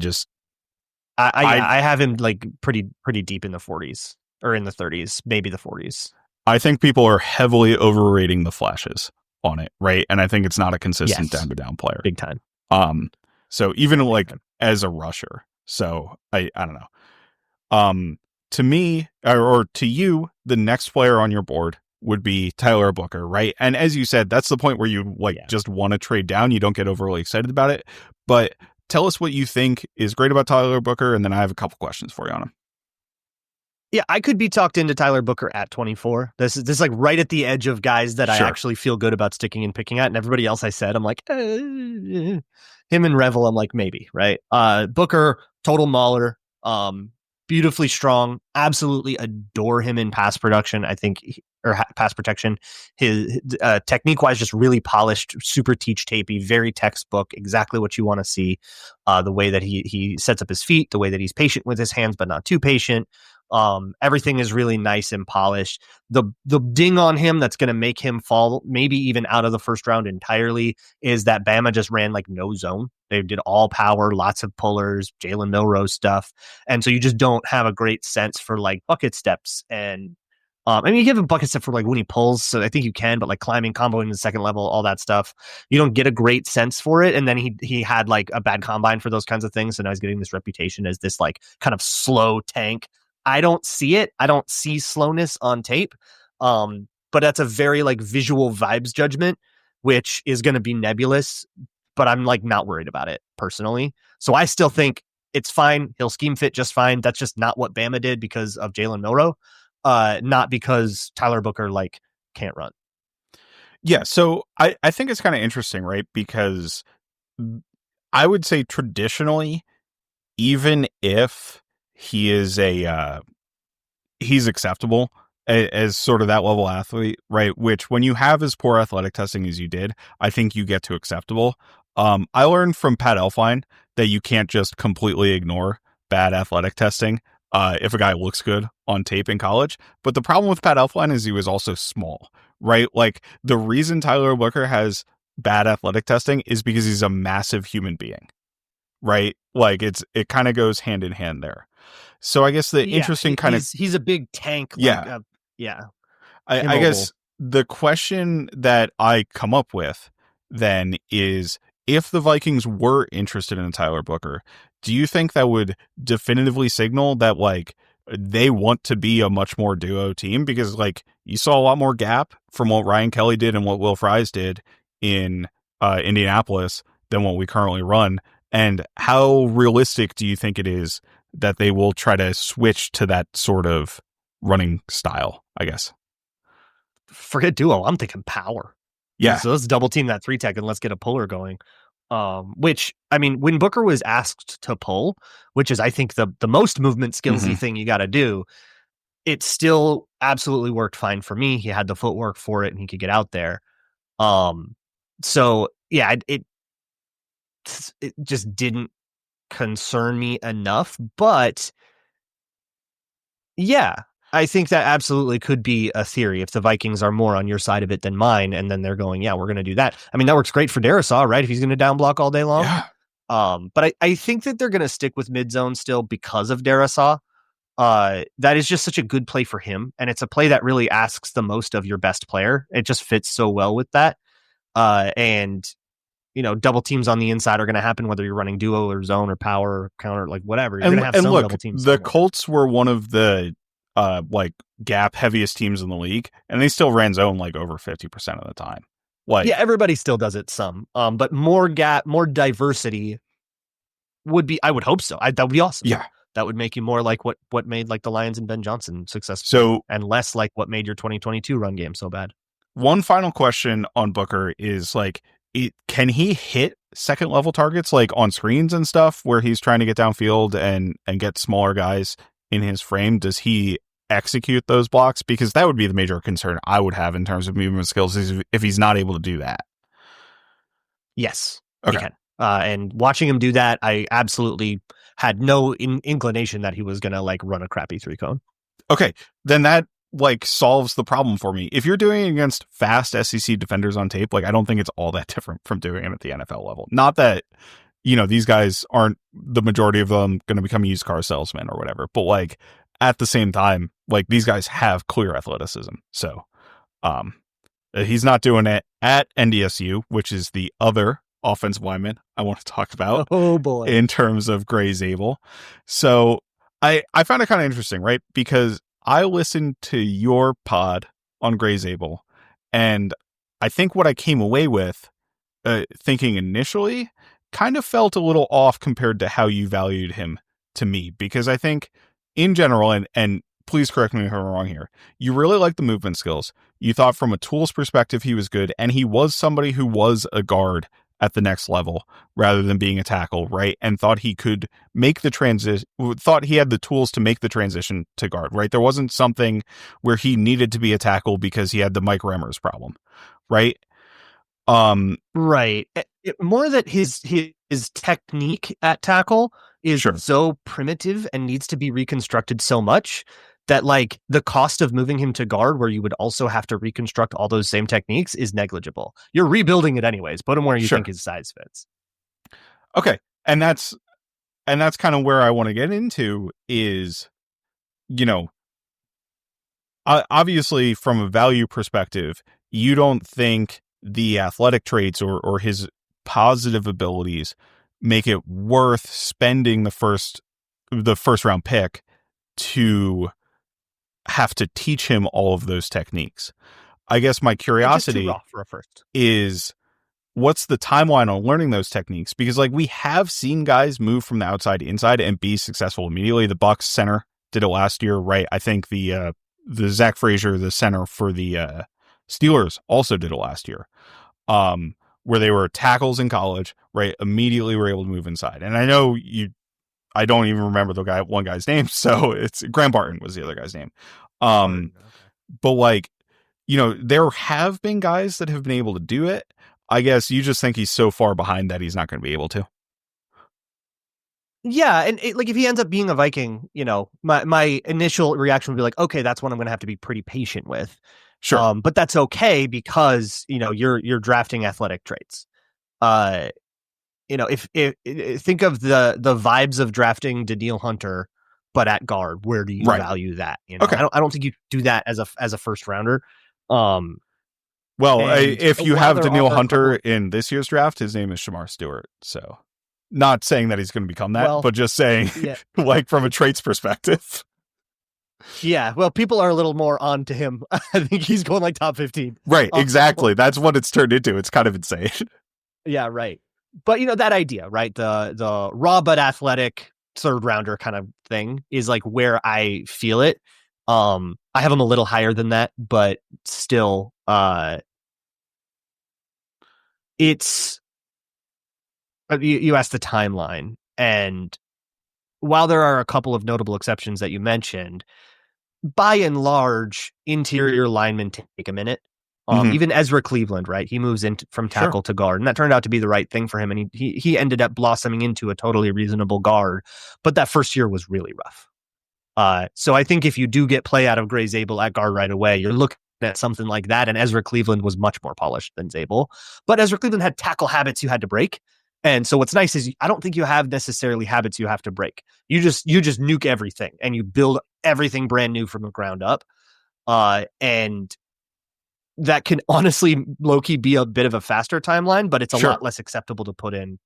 Speaker 1: have him like pretty deep in the 40s or in the 30s, maybe the 40s. I think people are heavily overrating the flashes on it, right? And I think it's not a consistent down to down player.
Speaker 2: Big time.
Speaker 1: So even like as a rusher. So I don't know. To me, or to you, the next player on your board would be Tyler Booker, right? And as you said, that's the point where you just want to trade down. You don't get overly excited about it. But tell us what you think is great about Tyler Booker, and then I have a couple questions for you on him.
Speaker 2: Yeah, I could be talked into Tyler Booker at 24. This is like right at the edge of guys that I actually feel good about sticking and picking at, and everybody else I said, I'm like, him and Revel, I'm like, maybe, right? Booker, total mauler, beautifully strong, absolutely adore him in pass production. I think or pass protection. His technique wise, just really polished, super teach tapey, very textbook, exactly what you want to see. The way that he sets up his feet, the way that he's patient with his hands, but not too patient. Everything is really nice and polished. The ding on him that's going to make him fall maybe even out of the first round entirely is that Bama just ran like no zone. They did all power, lots of pullers, Jalen Milroe stuff. And so you just don't have a great sense for like bucket steps. And I mean, you give him bucket step for like when he pulls. So I think you can, but like climbing, comboing the second level, all that stuff, you don't get a great sense for it. And then he had like a bad combine for those kinds of things. So now he's getting this reputation as this like kind of slow tank. I don't see it. I don't see slowness on tape. But that's a very like visual vibes judgment, which is going to be nebulous, but I'm like not worried about it personally. So I still think it's fine. He'll scheme fit just fine. That's just not what Bama did because of Jalen Milroe, not because Tyler Booker like can't run.
Speaker 1: Yeah. So I think it's kind of interesting, right? Because I would say traditionally, even if he is he's acceptable as sort of that level athlete, right? Which when you have as poor athletic testing as you did, I think you get to acceptable. I learned from Pat Elflein that you can't just completely ignore bad athletic testing if a guy looks good on tape in college. But the problem with Pat Elflein is he was also small, right? Like the reason Tyler Booker has bad athletic testing is because he's a massive human being, right? Like it kind of goes hand in hand there. So I guess the interesting kind of
Speaker 2: he's a big tank.
Speaker 1: Yeah.
Speaker 2: Yeah.
Speaker 1: I guess the question that I come up with then is if the Vikings were interested in Tyler Booker, do you think that would definitively signal that like they want to be a much more duo team? Because like you saw a lot more gap from what Ryan Kelly did and what Will Fries did in Indianapolis than what we currently run. And how realistic do you think it is that they will try to switch to that sort of running style, I guess?
Speaker 2: Forget duo. I'm thinking power.
Speaker 1: Yeah.
Speaker 2: So let's double team that 3-tech and let's get a puller going. Which, I mean, when Booker was asked to pull, which is, I think, the most movement skillsy thing you got to do, it still absolutely worked fine for me. He had the footwork for it and he could get out there. So, yeah, it just didn't concern me enough. But, yeah, I think that absolutely could be a theory if the Vikings are more on your side of it than mine, and then they're going, yeah, we're going to do that. I mean, that works great for Darrisaw, right? If he's going to down block all day long.
Speaker 1: Yeah.
Speaker 2: But I think that they're going to stick with mid zone still because of Darrisaw. That is just such a good play for him, and it's a play that really asks the most of your best player. It just fits so well with that. And you know, double teams on the inside are going to happen whether you're running duo or zone or power or counter, like whatever. You're going to have some double teams.
Speaker 1: The Colts were one of the like gap heaviest teams in the league, and they still ran zone like over 50% of the time. Like,
Speaker 2: yeah, everybody still does it some. But more gap, more diversity would be, I would hope so. That would be awesome.
Speaker 1: Yeah.
Speaker 2: That would make you more like what made like the Lions and Ben Johnson successful.
Speaker 1: So,
Speaker 2: and less like what made your 2022 run game so bad.
Speaker 1: One final question on Booker is like, can he hit second level targets like on screens and stuff where he's trying to get downfield and get smaller guys in his frame? Does he execute those blocks? Because that would be the major concern I would have in terms of movement skills is if he's not able to do that.
Speaker 2: Yes,
Speaker 1: okay.
Speaker 2: He can. And watching him do that, I absolutely had no inclination that he was going to like run a crappy 3-cone.
Speaker 1: Okay, then that like solves the problem for me. If you're doing it against fast SEC defenders on tape, like I don't think it's all that different from doing it at the NFL level. Not that, you know, these guys aren't, the majority of them, going to become used car salesmen or whatever, but like at the same time, like these guys have clear athleticism. So he's not doing it at NDSU, which is the other offensive lineman I want to talk about.
Speaker 2: Oh boy.
Speaker 1: In terms of Gray Zabel. So I found it kind of interesting, right? Because I listened to your pod on Gray Zabel, and I think what I came away with thinking initially kind of felt a little off compared to how you valued him to me, because I think in general, and please correct me if I'm wrong here, you really like the movement skills. You thought from a tools perspective he was good, and he was somebody who was a guard at the next level rather than being a tackle, right? And thought he could make the transition, thought he had the tools to make the transition to guard, right? There wasn't something where he needed to be a tackle because he had the Mike Remmers problem, right?
Speaker 2: Right. More that his technique at tackle is so primitive and needs to be reconstructed so much that like the cost of moving him to guard, where you would also have to reconstruct all those same techniques, is negligible. You're rebuilding it anyways. Put him where you think his size fits.
Speaker 1: Okay. And that's kind of where I want to get into is, obviously from a value perspective, you don't think the athletic traits or his positive abilities make it worth spending the first round pick to have to teach him all of those techniques. I guess my curiosity is, what's the timeline on learning those techniques? Because like we have seen guys move from the outside to inside and be successful immediately. The Bucs center did it last year, right? I think the Zach Frazier, the center for the Steelers, also did it last year, where they were tackles in college, right? Immediately were able to move inside. And I know I don't even remember one guy's name, so it's Graham Barton was the other guy's name. But like, there have been guys that have been able to do it. I guess you just think he's so far behind that he's not going to be able to.
Speaker 2: Yeah, and like if he ends up being a Viking, my initial reaction would be like, okay, that's one I'm going to have to be pretty patient with.
Speaker 1: Sure,
Speaker 2: but that's okay because you're drafting athletic traits. If think of the vibes of drafting Danielle Hunter, but at guard, where do you value that?
Speaker 1: Okay.
Speaker 2: I don't think you do that as a first rounder.
Speaker 1: If you have Danielle Hunter in this year's draft, his name is Shamar Stewart. So, not saying that he's going to become that, but just saying, like from a traits perspective.
Speaker 2: Yeah, well, people are a little more on to him. I think he's going like top 15.
Speaker 1: Right, exactly. That's what it's turned into. It's kind of insane.
Speaker 2: Yeah, right. But that idea, right? The raw but athletic third rounder kind of thing is like where I feel it. I have him a little higher than that, but still, it's you asked the timeline, and while there are a couple of notable exceptions that you mentioned, by and large, interior linemen take a minute. Even Ezra Cleveland, right? He moves in from tackle to guard, and that turned out to be the right thing for him. And he ended up blossoming into a totally reasonable guard. But that first year was really rough. So I think if you do get play out of Gray Zabel at guard right away, you're looking at something like that. And Ezra Cleveland was much more polished than Zabel. But Ezra Cleveland had tackle habits you had to break. And so what's nice is I don't think you have necessarily habits you have to break. You just nuke everything and you build everything brand new from the ground up. And that can honestly low-key be a bit of a faster timeline, but it's a lot less acceptable to put in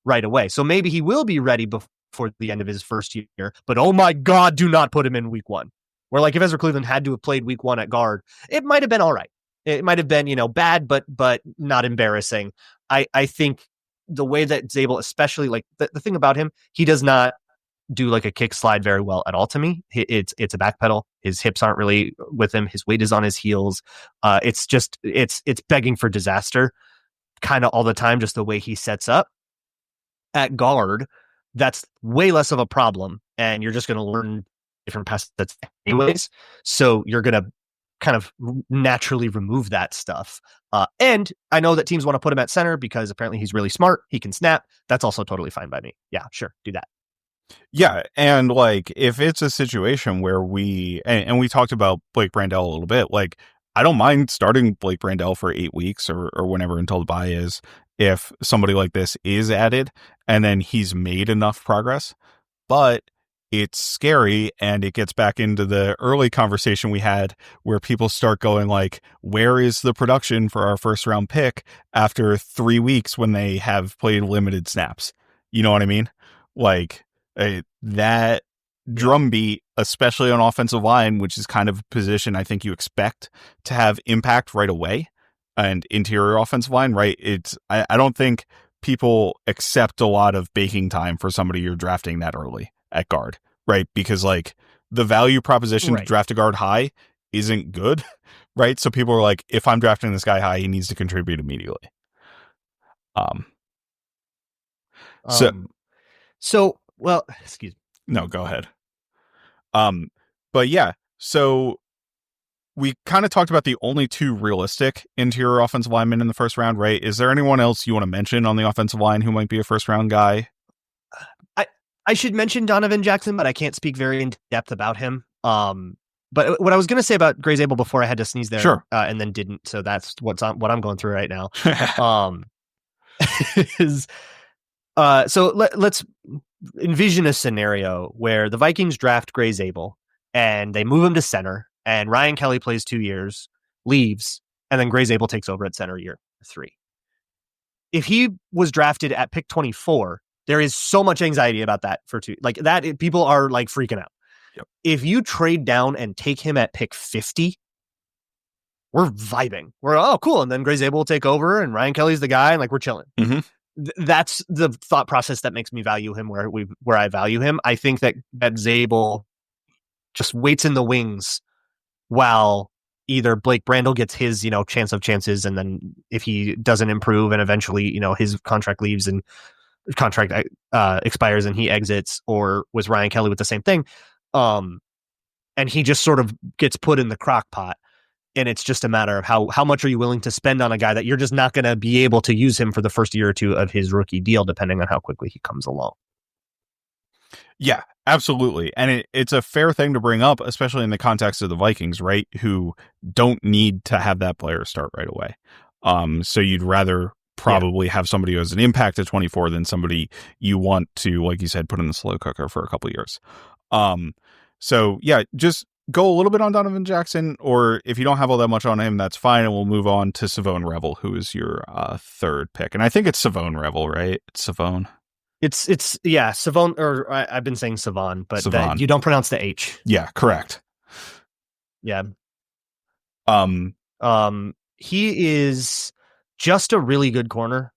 Speaker 2: right away. So maybe he will be ready before the end of his first year, but oh my God, do not put him in week one. Where like if Ezra Cleveland had to have played week one at guard, it might have been all right. It might have been, bad, but not embarrassing. I think the way that Zabel, especially like the thing about him, he does not do like a kick slide very well at all to me. It's a back pedal. His hips aren't really with him. His weight is on his heels. It's begging for disaster kind of all the time, just the way he sets up at guard. That's way less of a problem. And you're just going to learn different pass sets anyways. So you're going to kind of naturally remove that stuff. And I know that teams want to put him at center because apparently he's really smart. He can snap. That's also totally fine by me. Yeah, sure. Do that.
Speaker 1: Yeah, and like if it's a situation where we talked about Blake Brandel a little bit, like I don't mind starting Blake Brandel for 8 weeks or whenever until the bye is, if somebody like this is added and then he's made enough progress. But it's scary, and it gets back into the early conversation we had where people start going like, where is the production for our first round pick after 3 weeks when they have played limited snaps? You know what I mean? Like that drumbeat, especially on offensive line, which is kind of a position I think you expect to have impact right away, and interior offensive line, right? I don't think people accept a lot of baking time for somebody you're drafting that early at guard, right? Because like the value proposition to draft a guard high isn't good, right? So people are like, if I'm drafting this guy high, he needs to contribute immediately.
Speaker 2: Well, excuse me.
Speaker 1: No, go ahead. But yeah, so we kind of talked about the only two realistic interior offensive linemen in the first round, right? Is there anyone else you want to mention on the offensive line who might be a first round guy?
Speaker 2: I should mention Donovan Jackson, but I can't speak very in depth about him. But what I was going to say about Zabel before I had to sneeze there,
Speaker 1: sure.
Speaker 2: And then didn't. So that's what I'm going through right now. So let's envision a scenario where the Vikings draft Zabel and they move him to center, and Ryan Kelly plays 2 years, leaves, and then Zabel takes over at center year 3. If he was drafted at pick 24, there is so much anxiety about that for that. People are like freaking out.
Speaker 1: Yep.
Speaker 2: If you trade down and take him at pick 50, we're vibing. We're, oh, cool. And then Zabel will take over and Ryan Kelly's the guy, and like we're chilling.
Speaker 1: Mm-hmm.
Speaker 2: That's the thought process that makes me value him where I value him. I think that Zabel just waits in the wings while either Blake Brandel gets his, chance of chances, and then if he doesn't improve and eventually, his contract leaves and contract expires and he exits, or was Ryan Kelly with the same thing. And he just sort of gets put in the crock pot. And it's just a matter of how much are you willing to spend on a guy that you're just not going to be able to use him for the first year or two of his rookie deal, depending on how quickly he comes along.
Speaker 1: Yeah, absolutely. And it's a fair thing to bring up, especially in the context of the Vikings, right? Who don't need to have that player start right away. So you'd rather probably have somebody who has an impact at 24 than somebody you want to, like you said, put in the slow cooker for a couple of years. So yeah, just go a little bit on Donovan Jackson, or if you don't have all that much on him, that's fine. And we'll move on to Shavon Revel, who is your third pick. And I think it's Shavon Revel, right? It's Shavon.
Speaker 2: It's Shavon, or I've been saying Shavon, but you don't pronounce the H.
Speaker 1: Yeah, correct.
Speaker 2: Yeah. He is just a really good corner.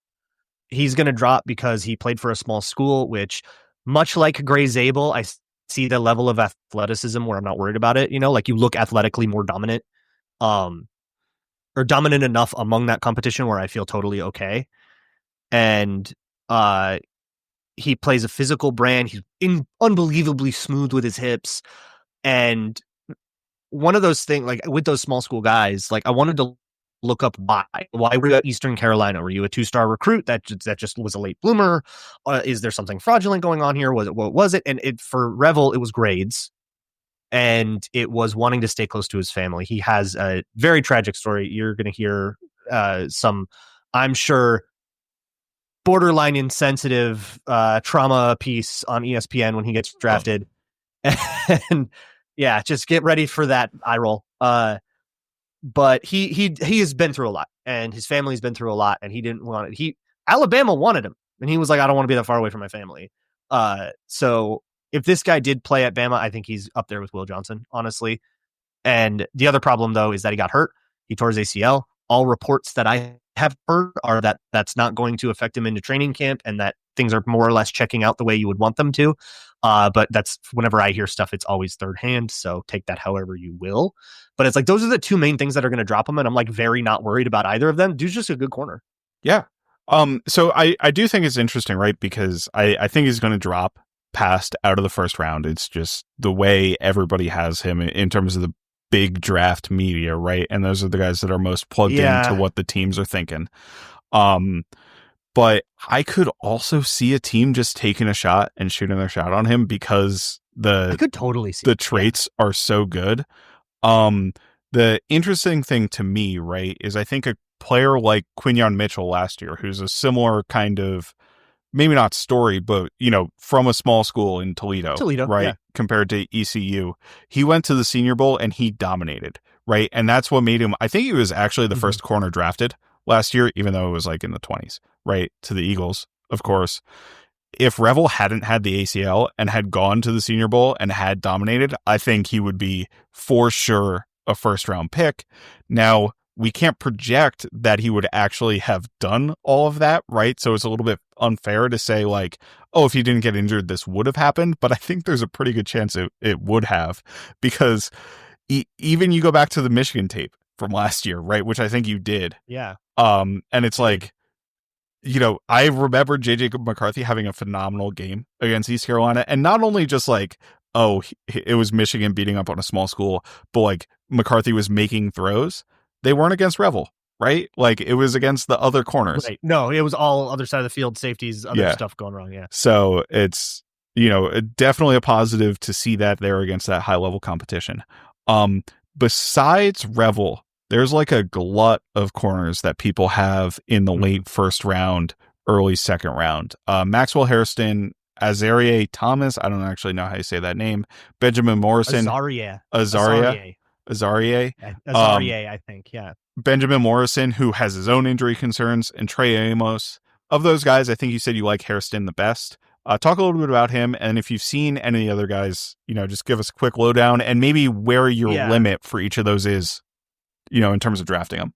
Speaker 2: He's going to drop because he played for a small school, which, much like Zabel, I see the level of athleticism where I'm not worried about it. Like you look athletically more dominant, or dominant enough among that competition where I feel totally okay. And he plays a physical brand. He's unbelievably smooth with his hips. And one of those things, like with those small school guys, like I wanted to look up why were you at Eastern Carolina? Were you a 2-star recruit that just was a late bloomer? Is there something fraudulent going on here? What was it? And for Revel, it was grades, and it was wanting to stay close to his family. He has a very tragic story. You're going to hear some, I'm sure, borderline insensitive trauma piece on ESPN when he gets drafted. And yeah, just get ready for that eye roll. But he has been through a lot, and his family's been through a lot, and he didn't want it. Alabama wanted him, and he was like, I don't want to be that far away from my family. So if this guy did play at Bama, I think he's up there with Will Johnson, honestly. And the other problem, though, is that he got hurt. He tore his ACL. All reports that I have heard are that that's not going to affect him into training camp, and that things are more or less checking out the way you would want them to. But that's, whenever I hear stuff, it's always third hand. So take that however you will. But it's like, those are the two main things that are going to drop him. And I'm like very not worried about either of them. Dude's just a good corner.
Speaker 1: Yeah. So I do think it's interesting, right? Because I think he's going to drop past out of the first round. It's just the way everybody has him in terms of the big draft media, right? And those are the guys that are most plugged into what the teams are thinking. But I could also see a team just taking a shot and shooting their shot on him because I could totally see the traits are so good. The interesting thing to me, right, is I think a player like Quinyon Mitchell last year, who's a similar kind of, maybe not story, but, from a small school in Toledo, right, compared to ECU, he went to the Senior Bowl and he dominated, right? And that's what made him, I think he was actually the first corner drafted last year, even though it was like in the 20s, right, to the Eagles, of course. If Revel hadn't had the ACL and had gone to the Senior Bowl and had dominated, I think he would be for sure a first round pick. Now, we can't project that he would actually have done all of that, right? So it's a little bit unfair to say like, oh, if he didn't get injured, this would have happened. But I think there's a pretty good chance it would have, because even you go back to the Michigan tape from last year, right? Which I think you did.
Speaker 2: Yeah.
Speaker 1: And it's like, I remember JJ McCarthy having a phenomenal game against East Carolina, and not only just like, oh, it was Michigan beating up on a small school, but like McCarthy was making throws. They weren't against Revel, right? Like it was against the other corners.
Speaker 2: Right. No, it was all other side of the field, safeties, other stuff going wrong. Yeah.
Speaker 1: So it's, definitely a positive to see that there against that high level competition. Besides Revel, there's like a glut of corners that people have in the late first round, early second round. Maxwell, Hairston, Azareye'h Thomas. I don't actually know how you say that name. Benjamin Morrison. Azareye'h,
Speaker 2: I think. Yeah.
Speaker 1: Benjamin Morrison, who has his own injury concerns, and Trey Amos. Of those guys, I think you said you like Hairston the best. Talk a little bit about him, and if you've seen any other guys, just give us a quick lowdown, and maybe where your limit for each of those is, in terms of drafting them.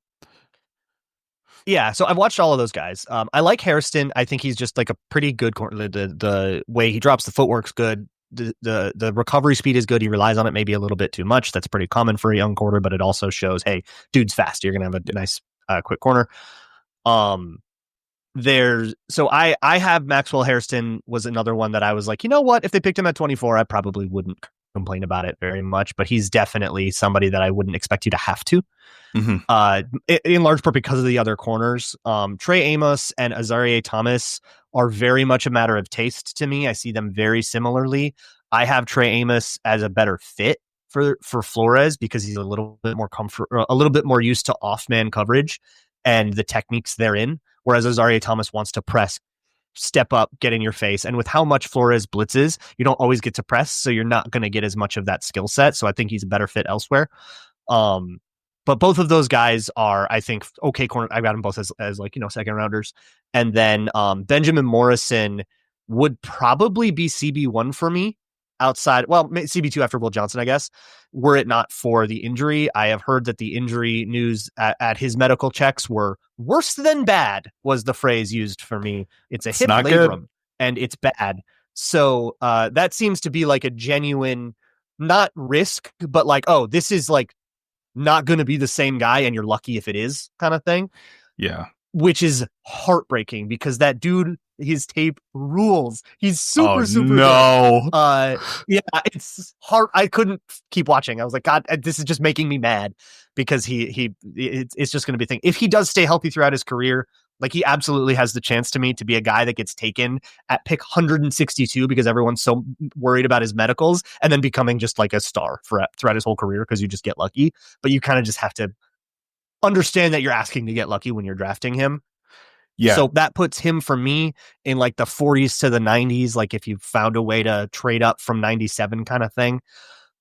Speaker 2: Yeah, so I've watched all of those guys. I like Hairston. I think he's just like a pretty good corner. The way he drops the footwork's good. The recovery speed is good. He relies on it maybe a little bit too much. That's pretty common for a young quarter, but it also shows, hey, dude's fast. You're gonna have a nice quick corner. I have Maxwell. Hairston was another one that I was like, you know what? If they picked him at 24, I probably wouldn't complain about it very much, but he's definitely somebody that I wouldn't expect you to have to. In large part because of the other corners. Trey Amos and Azareye'h Thomas are very much a matter of taste to me. I see them very similarly. I have Trey Amos as a better fit for Flores because he's a little bit more used to off-man coverage and the techniques therein, whereas Azareye'h Thomas wants to press, step up, get in your face. And with how much Flores blitzes, you don't always get to press, so you're not going to get as much of that skill set. So I think he's a better fit elsewhere. But both of those guys are, I think, okay corner. I got them both as second rounders. And then Benjamin Morrison would probably be CB1 for me outside. Well, CB2 after Will Johnson, I guess, were it not for the injury. I have heard that the injury news at his medical checks were worse than bad, was the phrase used for me. It's a hip labrum and it's bad. So that seems to be like a genuine, not risk, but like, oh, this is like not going to be the same guy and you're lucky if it is kind of thing.
Speaker 1: Yeah.
Speaker 2: Which is heartbreaking because that dude, his tape rules. He's super
Speaker 1: no.
Speaker 2: good. Yeah, it's hard. I couldn't keep watching. I was like, God, this is just making me mad because it's just going to be a thing. If he does stay healthy throughout his career, like he absolutely has the chance to be a guy that gets taken at pick 162 because everyone's so worried about his medicals and then becoming just like a star throughout his whole career because you just get lucky. But you kind of just have to understand that you're asking to get lucky when you're drafting him. Yeah. So that puts him for me in like the 40s to the 90s. Like if you found a way to trade up from 97 kind of thing.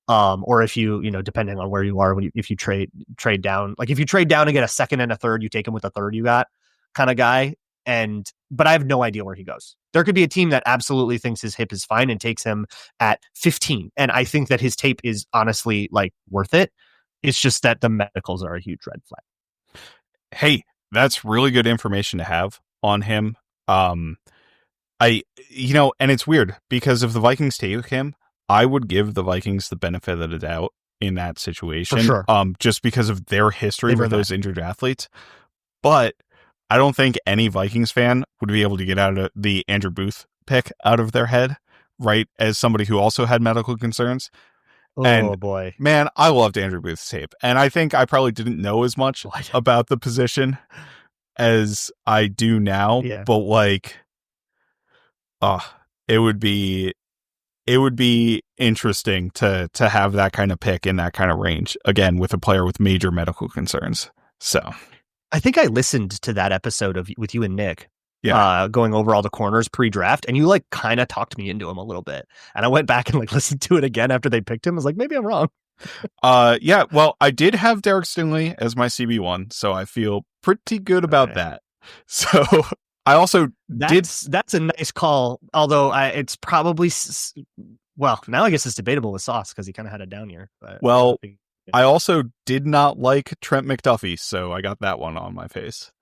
Speaker 2: Or if you depending on where you are, if you trade down, like if you trade down and get a second and a third, you take him with a third you got kind of guy. But I have no idea where he goes. There could be a team that absolutely thinks his hip is fine and takes him at 15. And I think that his tape is honestly like worth it. It's just that the medicals are a huge red flag.
Speaker 1: Hey, that's really good information to have on him. And it's weird because if the Vikings take him, I would give the Vikings the benefit of the doubt in that situation.
Speaker 2: For sure.
Speaker 1: Just because of their history with those injured athletes. But I don't think any Vikings fan would be able to get out of the Andrew Booth pick out of their head, right? As somebody who also had medical concerns.
Speaker 2: Oh, boy.
Speaker 1: Man, I loved Andrew Booth's tape. And I think I probably didn't know as much about the position as I do now. Yeah. But like, it would be interesting to have that kind of pick in that kind of range, again, with a player with major medical concerns. So
Speaker 2: I think I listened to that episode with you and Nick. Yeah. Going over all the corners pre-draft, and you like kind of talked me into him a little bit. And I went back and like listened to it again after they picked him. I was like, maybe I'm wrong.
Speaker 1: Yeah. Well, I did have Derrick Stingley as my CB1, so I feel pretty good about that. So I also
Speaker 2: that's a nice call. Although it's probably now I guess it's debatable with Sauce because he kind of had a down year. But
Speaker 1: I also did not like Trent McDuffie, so I got that one on my face.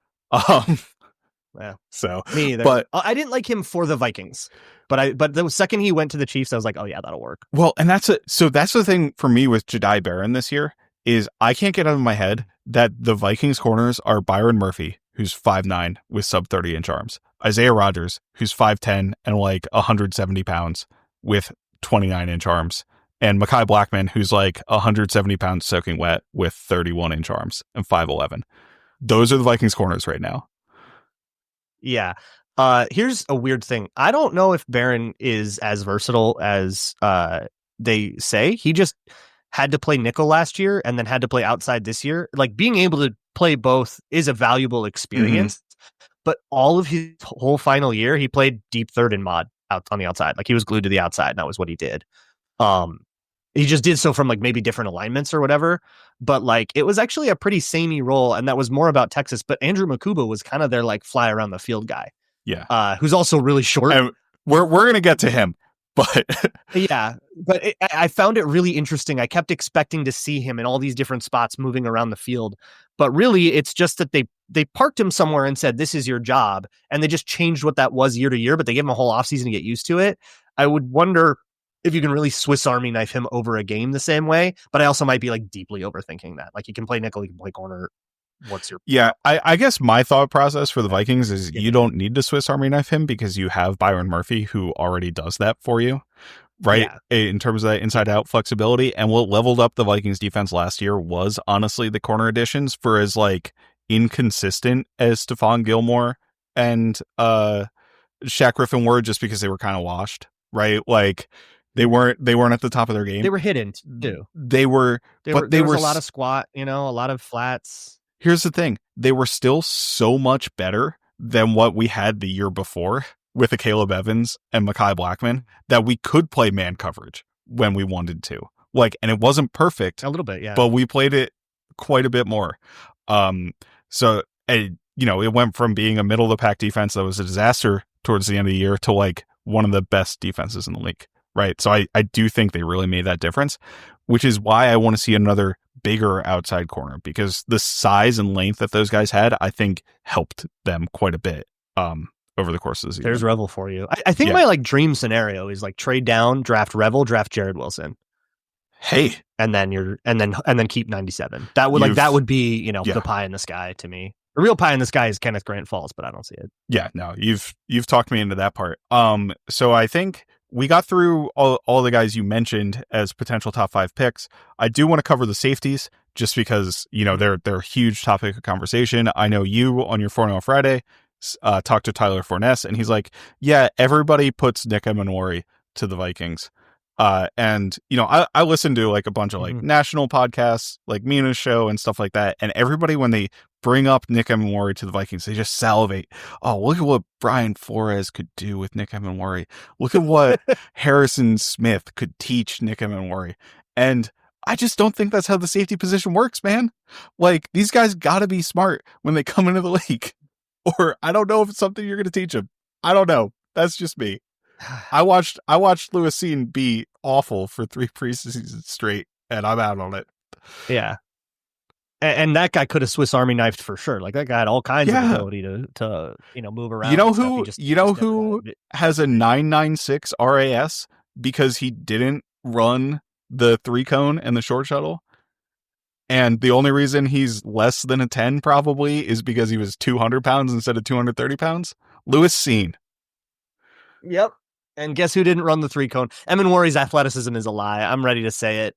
Speaker 2: Yeah.
Speaker 1: So
Speaker 2: me either. But I didn't like him for the Vikings. But the second he went to the Chiefs, I was like, oh yeah, that'll work.
Speaker 1: Well, and that's the thing for me with Jahdae Barron this year is I can't get out of my head that the Vikings corners are Byron Murphy, who's 5'9" with sub 30-inch arms, Isaiah Rodgers, who's 5'10" and like 170 pounds with 29-inch arms, and Mekhi Blackman, who's like 170 pounds soaking wet with 31-inch arms and 5'11". Those are the Vikings corners right now.
Speaker 2: Yeah. Here's a weird thing. I don't know if Barron is as versatile as they say. He just had to play nickel last year and then had to play outside this year. Like, being able to play both is a valuable experience. But all of his whole final year, he played deep third and mod out on the outside. Like, he was glued to the outside, and that was what he did. He just did so from like maybe different alignments or whatever. But like, it was actually a pretty samey role, and that was more about Texas. But Andrew Makuba was kind of their like fly around the field guy.
Speaker 1: Yeah.
Speaker 2: Who's also really short.
Speaker 1: And we're going to get to him. But
Speaker 2: yeah, but I found it really interesting. I kept expecting to see him in all these different spots moving around the field, but really it's just that they parked him somewhere and said, this is your job. And they just changed what that was year to year, but they gave him a whole offseason to get used to it. I would wonder if you can really Swiss Army knife him over a game the same way, but I also might be like deeply overthinking that. Like, he can play nickel, he can play corner. What's your...
Speaker 1: Yeah, I guess my thought process for the Vikings is you don't need to Swiss Army knife him because you have Byron Murphy who already does that for you, right? Yeah. In terms of that inside out flexibility. And what leveled up the Vikings defense last year was honestly the corner additions. For as like inconsistent as Stephon Gilmore and Shaq Griffin were, just because they were kind of washed, right? Like, they weren't at the top of their game.
Speaker 2: They were hidden too.
Speaker 1: There was
Speaker 2: a lot of squat, a lot of flats.
Speaker 1: Here's the thing. They were still so much better than what we had the year before with a Caleb Evans and Mekhi Blackman that we could play man coverage when we wanted to. Like, and it wasn't perfect.
Speaker 2: A little bit, yeah.
Speaker 1: But we played it quite a bit more. So it went from being a middle of the pack defense that was a disaster towards the end of the year to like one of the best defenses in the league. Right. So I do think they really made that difference, which is why I want to see another bigger outside corner, because the size and length that those guys had, I think, helped them quite a bit over the course of the season.
Speaker 2: There's Revel for you. I think my like dream scenario is like trade down, draft Revel, draft Jared Wilson.
Speaker 1: Hey,
Speaker 2: and then keep 97. That would be the pie in the sky to me. The real pie in the sky is Kenneth Grant Falls, but I don't see it.
Speaker 1: Yeah, no, you've talked me into that part. So I think we got through all the guys you mentioned as potential top 5 picks. I do want to cover the safeties just because, they're a huge topic of conversation. I know you on your 4 on Friday talked to Tyler Forness, and he's like, yeah, everybody puts Nick Emmanwori to the Vikings. And I listen to like a bunch of like national podcasts, like Mina's show and stuff like that. And everybody, when they bring up Nick Emmanwori to the Vikings, they just salivate. Oh, look at what Brian Flores could do with Nick Emmanwori. Look at what Harrison Smith could teach Nick Emmanwori. And I just don't think that's how the safety position works, man. Like, these guys got to be smart when they come into the league. Or I don't know if it's something you're going to teach them. I don't know. That's just me. I watched Lewis Cine be awful for 3 preseasons straight, and I'm out on it.
Speaker 2: Yeah. And that guy could have Swiss Army knifed for sure. Like, that guy had all kinds of ability to move around.
Speaker 1: You know who has a 996 RAS because he didn't run the 3-cone and the short shuttle? And the only reason he's less than a 10 probably is because he was 200 pounds instead of 230 pounds. Lewis Cine.
Speaker 2: Yep. And guess who didn't run the 3-cone? Emmanwori's athleticism is a lie. I'm ready to say it.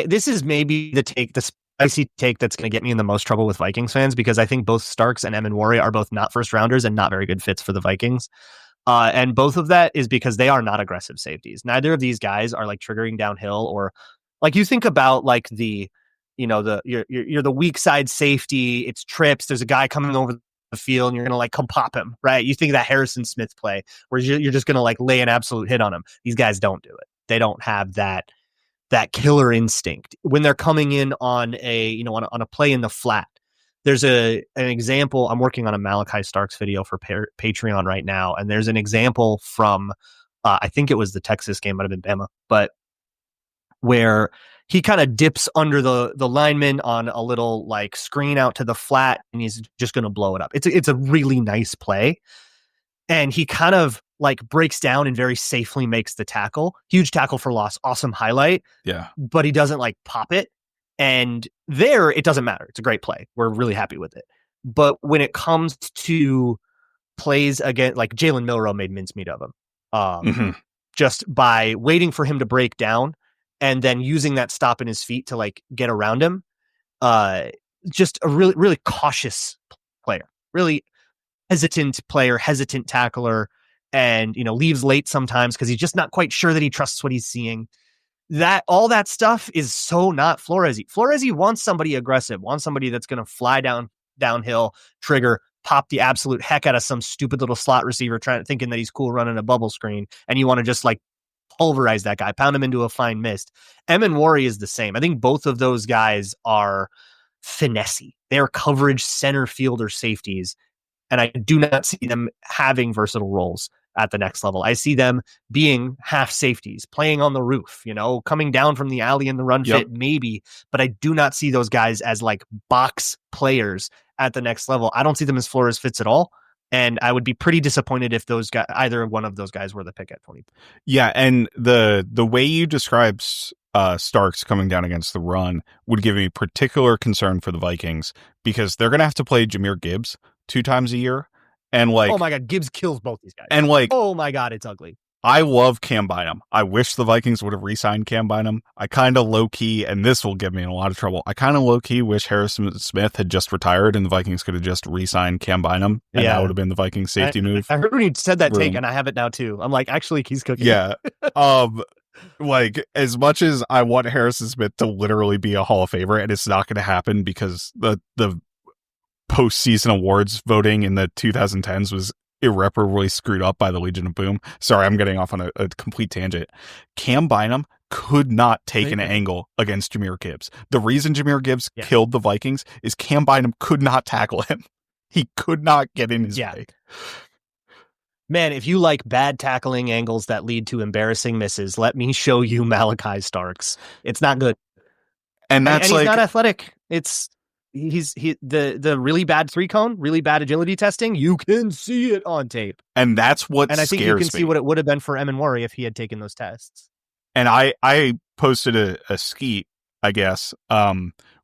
Speaker 2: This is maybe the spicy take that's going to get me in the most trouble with Vikings fans, because I think both Starks and Emmanwori are both not first rounders and not very good fits for the Vikings. And both of that is because they are not aggressive safeties. Neither of these guys are like triggering downhill, or like, you think about like you're the weak side safety. It's trips. There's a guy coming over the field and you're going to like come pop him, right? You think of that Harrison Smith play where you're just going to like lay an absolute hit on him. These guys don't do it. They don't have that killer instinct when they're coming in on a play in the flat. There's an example. I'm working on a Malaki Starks video for Patreon right now. And there's an example from, I think it was the Texas game, might have been Bama, but where he kind of dips under the lineman on a little like screen out to the flat, and he's just going to blow it up. It's a really nice play. And he kind of like breaks down and very safely makes the tackle. Huge tackle for loss. Awesome highlight.
Speaker 1: Yeah.
Speaker 2: But he doesn't like pop it. And there, it doesn't matter. It's a great play. We're really happy with it. But when it comes to plays again, like Jalen Milroe made mincemeat of him, just by waiting for him to break down and then using that stop in his feet to like get around him. Just a really, really cautious player, really hesitant player, hesitant tackler, and, you know, leaves late sometimes because he's just not quite sure that he trusts what he's seeing. That all that stuff is so not Flores-y. Flores-y wants somebody aggressive, wants somebody that's going to fly downhill, trigger, pop the absolute heck out of some stupid little slot receiver thinking that he's cool running a bubble screen, and you want to just like pulverize that guy, pound him into a fine mist. Emmanwori is the same. I think both of those guys are finessey. They're coverage center fielder safeties, and I do not see them having versatile roles at the next level. I see them being half safeties, playing on the roof, you know, coming down from the alley in the run fit, maybe, but I do not see those guys as like box players at the next level. I don't see them as Flores fits at all. And I would be pretty disappointed if those guys, either one of those guys, were the pick at 20.
Speaker 1: Yeah, and the way you describe Starks coming down against the run would give me particular concern for the Vikings, because they're going to have to play Jahmyr Gibbs 2 times a year. And like,
Speaker 2: oh my God, Gibbs kills both these guys.
Speaker 1: And like,
Speaker 2: oh my God, it's ugly.
Speaker 1: I love Cam Bynum. I wish the Vikings would have re-signed Cam Bynum. I kind of low-key, and this will get me in a lot of trouble, I kind of low-key wish Harrison Smith had just retired and the Vikings could have just re-signed Cam Bynum, and that would have been the Vikings safety move.
Speaker 2: I heard when you said that take, and I have it now too. I'm like, actually, he's cooking.
Speaker 1: Yeah. Like, as much as I want Harrison Smith to literally be a Hall of Famer, and it's not going to happen because the postseason awards voting in the 2010s was irreparably screwed up by the Legion of Boom. Sorry, I'm getting off on a complete tangent. Cam Bynum could not take an angle against Jahmyr Gibbs. The reason Jahmyr Gibbs killed the Vikings is Cam Bynum could not tackle him. He could not get in his way.
Speaker 2: Man, if you like bad tackling angles that lead to embarrassing misses, let me show you Malaki Starks. It's not good.
Speaker 1: And that's
Speaker 2: and he's not athletic. He's the really bad 3-cone, really bad agility testing. You can see it on tape,
Speaker 1: and that's what.
Speaker 2: And I think you can see what it would have been for Emmanwori if he had taken those tests.
Speaker 1: And I posted a skeet, I guess,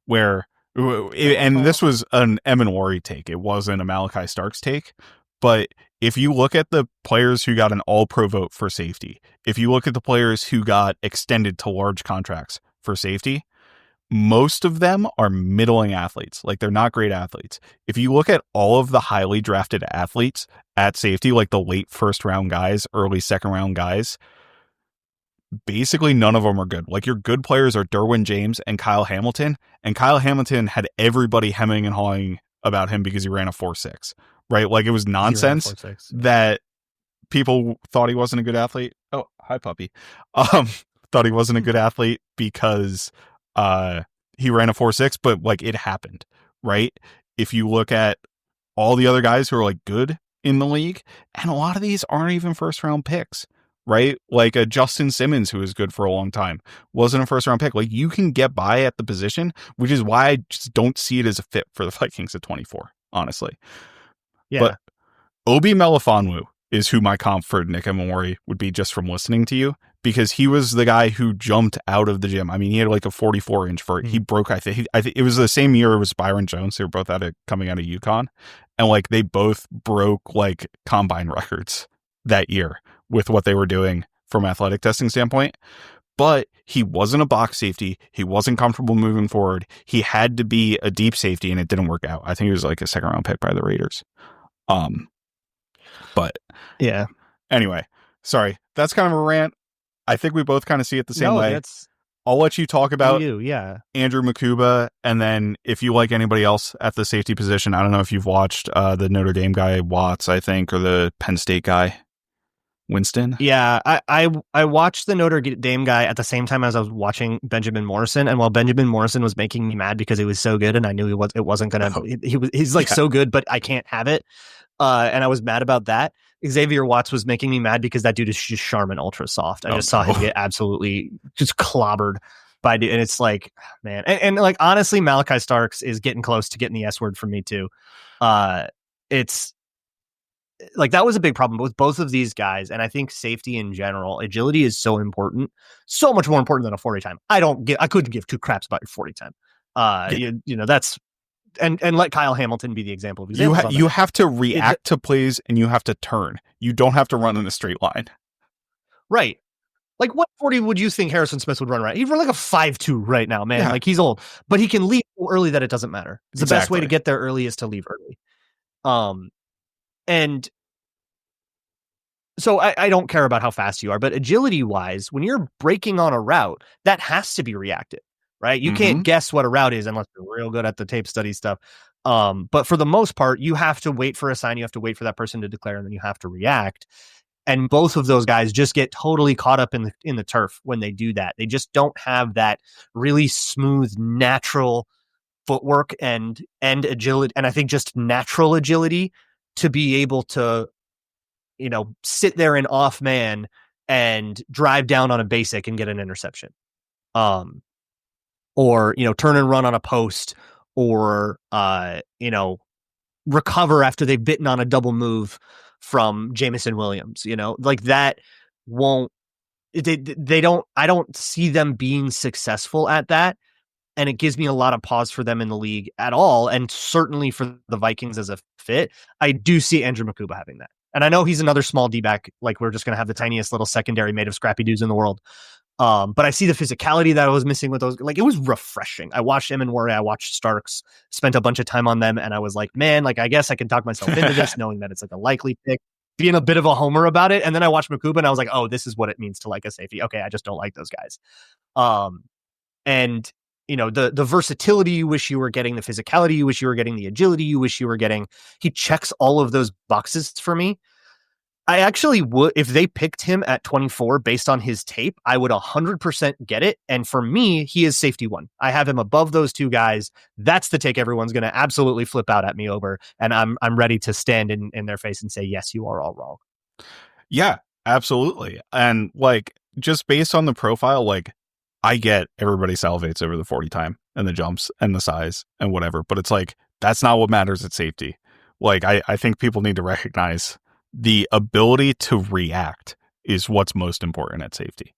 Speaker 1: where and this was an Emmanwori take. It wasn't a Malaki Starks take, but if you look at the players who got an All-Pro vote for safety, if you look at the players who got extended to large contracts for safety, most of them are middling athletes. Like, they're not great athletes. If you look at all of the highly drafted athletes at safety, like the late first round guys, early second round guys, basically none of them are good. Like, your good players are Derwin James and Kyle Hamilton, and Kyle Hamilton had everybody hemming and hawing about him because he ran a 4.6, right? Like, it was nonsense that people thought he wasn't a good athlete. Oh, hi puppy. Thought he wasn't a good athlete because he ran a 4.6, but like, it happened, right? If you look at all the other guys who are like good in the league, and a lot of these aren't even first round picks, right? Like a Justin Simmons, who was good for a long time, wasn't a first round pick. Like, you can get by at the position, which is why I just don't see it as a fit for the Vikings at 24, honestly.
Speaker 2: Yeah.
Speaker 1: But Obi Melifonwu is who my comp for Nick Emmanwori would be, just from listening to you, because he was the guy who jumped out of the gym. I mean, he had like a 44-inch vert. He broke, I think it was the same year it was Byron Jones. They were both coming out of UConn, and like, they both broke like combine records that year with what they were doing from athletic testing standpoint. But he wasn't a box safety. He wasn't comfortable moving forward. He had to be a deep safety, and it didn't work out. I think he was like a second round pick by the Raiders. But
Speaker 2: yeah.
Speaker 1: Anyway, sorry. That's kind of a rant. I think we both kind of see it the same way. I'll let you talk about Andrew Makuba, and then if you like anybody else at the safety position, I don't know if you've watched the Notre Dame guy, Watts, I think, or the Penn State guy, Winston.
Speaker 2: Yeah, I watched the Notre Dame guy at the same time as I was watching Benjamin Morrison, and while Benjamin Morrison was making me mad because he was so good, and I knew it wasn't gonna. He's like so good, but I can't have it. And I was mad about that. Xavier Watts was making me mad because that dude is just Charmin ultra soft. I just saw him get absolutely just clobbered by, and it's like, man, and like, honestly, Malaki Starks is getting close to getting the S word from me too. It's like, that was a big problem with both of these guys, and I think safety in general, agility is so important, so much more important than a 40 time. I couldn't give two craps about your 40 time. That's and let Kyle Hamilton be the example of examples.
Speaker 1: You have to react to plays and you have to turn. You don't have to run in a straight line.
Speaker 2: Right. Like, what 40 would you think Harrison Smith would run right? He'd run like a 5.2 right now, man. Yeah. Like, he's old, but he can leave so early that it doesn't matter. The best way to get there early is to leave early. And so I don't care about how fast you are, but agility wise, when you're breaking on a route, that has to be reactive, right? You can't guess what a route is unless you're real good at the tape study stuff. But for the most part, you have to wait for a sign. You have to wait for that person to declare, and then you have to react. And both of those guys just get totally caught up in the turf when they do that. They just don't have that really smooth, natural footwork and agility. And I think just natural agility to be able to, sit there in off man and drive down on a basic and get an interception. Or, turn and run on a post, or, recover after they've bitten on a double move from Jamison Williams, like that won't, I don't see them being successful at that. And it gives me a lot of pause for them in the league at all. And certainly for the Vikings as a fit, I do see Andrew Makuba having that. And I know he's another small D-back, like we're just going to have the tiniest little secondary made of scrappy dudes in the world. But I see the physicality that I was missing with those. Like, it was refreshing. I watched Emmanwori, I watched Starks, spent a bunch of time on them, and I was like, man, like, I guess I can talk myself into this, knowing that it's like a likely pick, being a bit of a homer about it. And then I watched Makuba, and I was like, oh, this is what it means to like a safety. Okay, I just don't like those guys. And the versatility you wish you were getting, the physicality you wish you were getting, the agility you wish you were getting. He checks all of those boxes for me. I actually would, if they picked him at 24 based on his tape, I would 100% get it. And for me, he is safety one. I have him above those two guys. That's the take everyone's going to absolutely flip out at me over. And I'm ready to stand in their face and say, yes, you are all wrong.
Speaker 1: Yeah, absolutely. And like, just based on the profile, like, I get everybody salivates over the 40 time and the jumps and the size and whatever, but it's like, that's not what matters at safety. Like, I think people need to recognize the ability to react is what's most important at safety.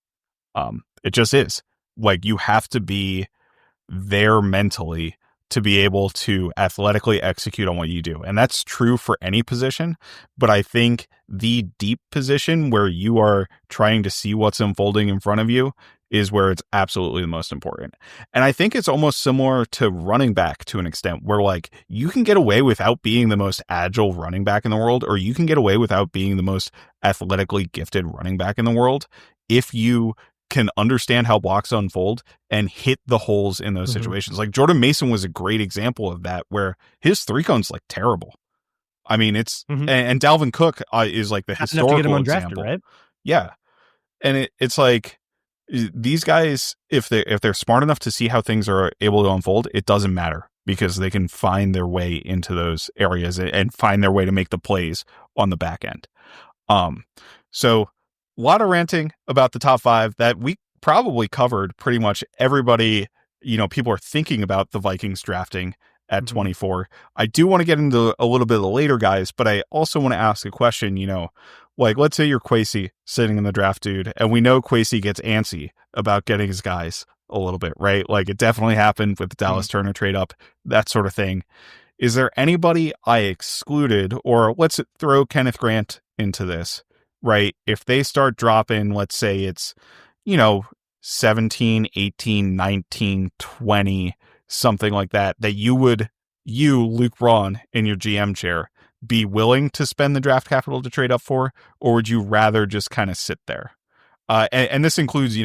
Speaker 1: It just is. Like, you have to be there mentally to be able to athletically execute on what you do. And that's true for any position. But I think the deep position where you are trying to see what's unfolding in front of you is where it's absolutely the most important. And I think it's almost similar to running back to an extent, where like you can get away without being the most agile running back in the world, or you can get away without being the most athletically gifted running back in the world if you can understand how blocks unfold and hit the holes in those situations. Like Jordan Mason was a great example of that, where his three cone's like terrible. I mean, it's and Dalvin Cook is like the historical example, right? Yeah, and it's like, these guys, if they're smart enough to see how things are able to unfold, it doesn't matter, because they can find their way into those areas and find their way to make the plays on the back end. So a lot of ranting about the top five that we probably covered pretty much everybody. People are thinking about the Vikings drafting at 24. I do want to get into a little bit of the later guys, but I also want to ask a question, like, let's say you're Kwesi sitting in the draft, dude, and we know Kwesi gets antsy about getting his guys a little bit, right? Like, it definitely happened with the Dallas Turner trade up, that sort of thing. Is there anybody I excluded, or let's throw Kenneth Grant into this, right? If they start dropping, let's say it's, 17, 18, 19, 20, something like that you, Luke Braun, in your GM chair, be willing to spend the draft capital to trade up for, or would you rather just kind of sit there? And this includes,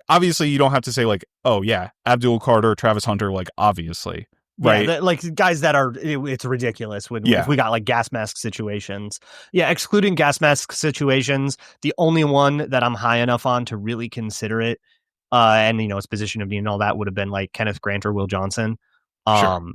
Speaker 1: obviously you don't have to say like, oh yeah, Abdul Carter, Travis Hunter, like obviously, right?
Speaker 2: Yeah, like guys that are, it's ridiculous if we got like gas mask situations. Yeah, excluding gas mask situations, the only one that I'm high enough on to really consider it, and its position of need and all that would have been like Kenneth Grant or Will Johnson.
Speaker 1: Sure.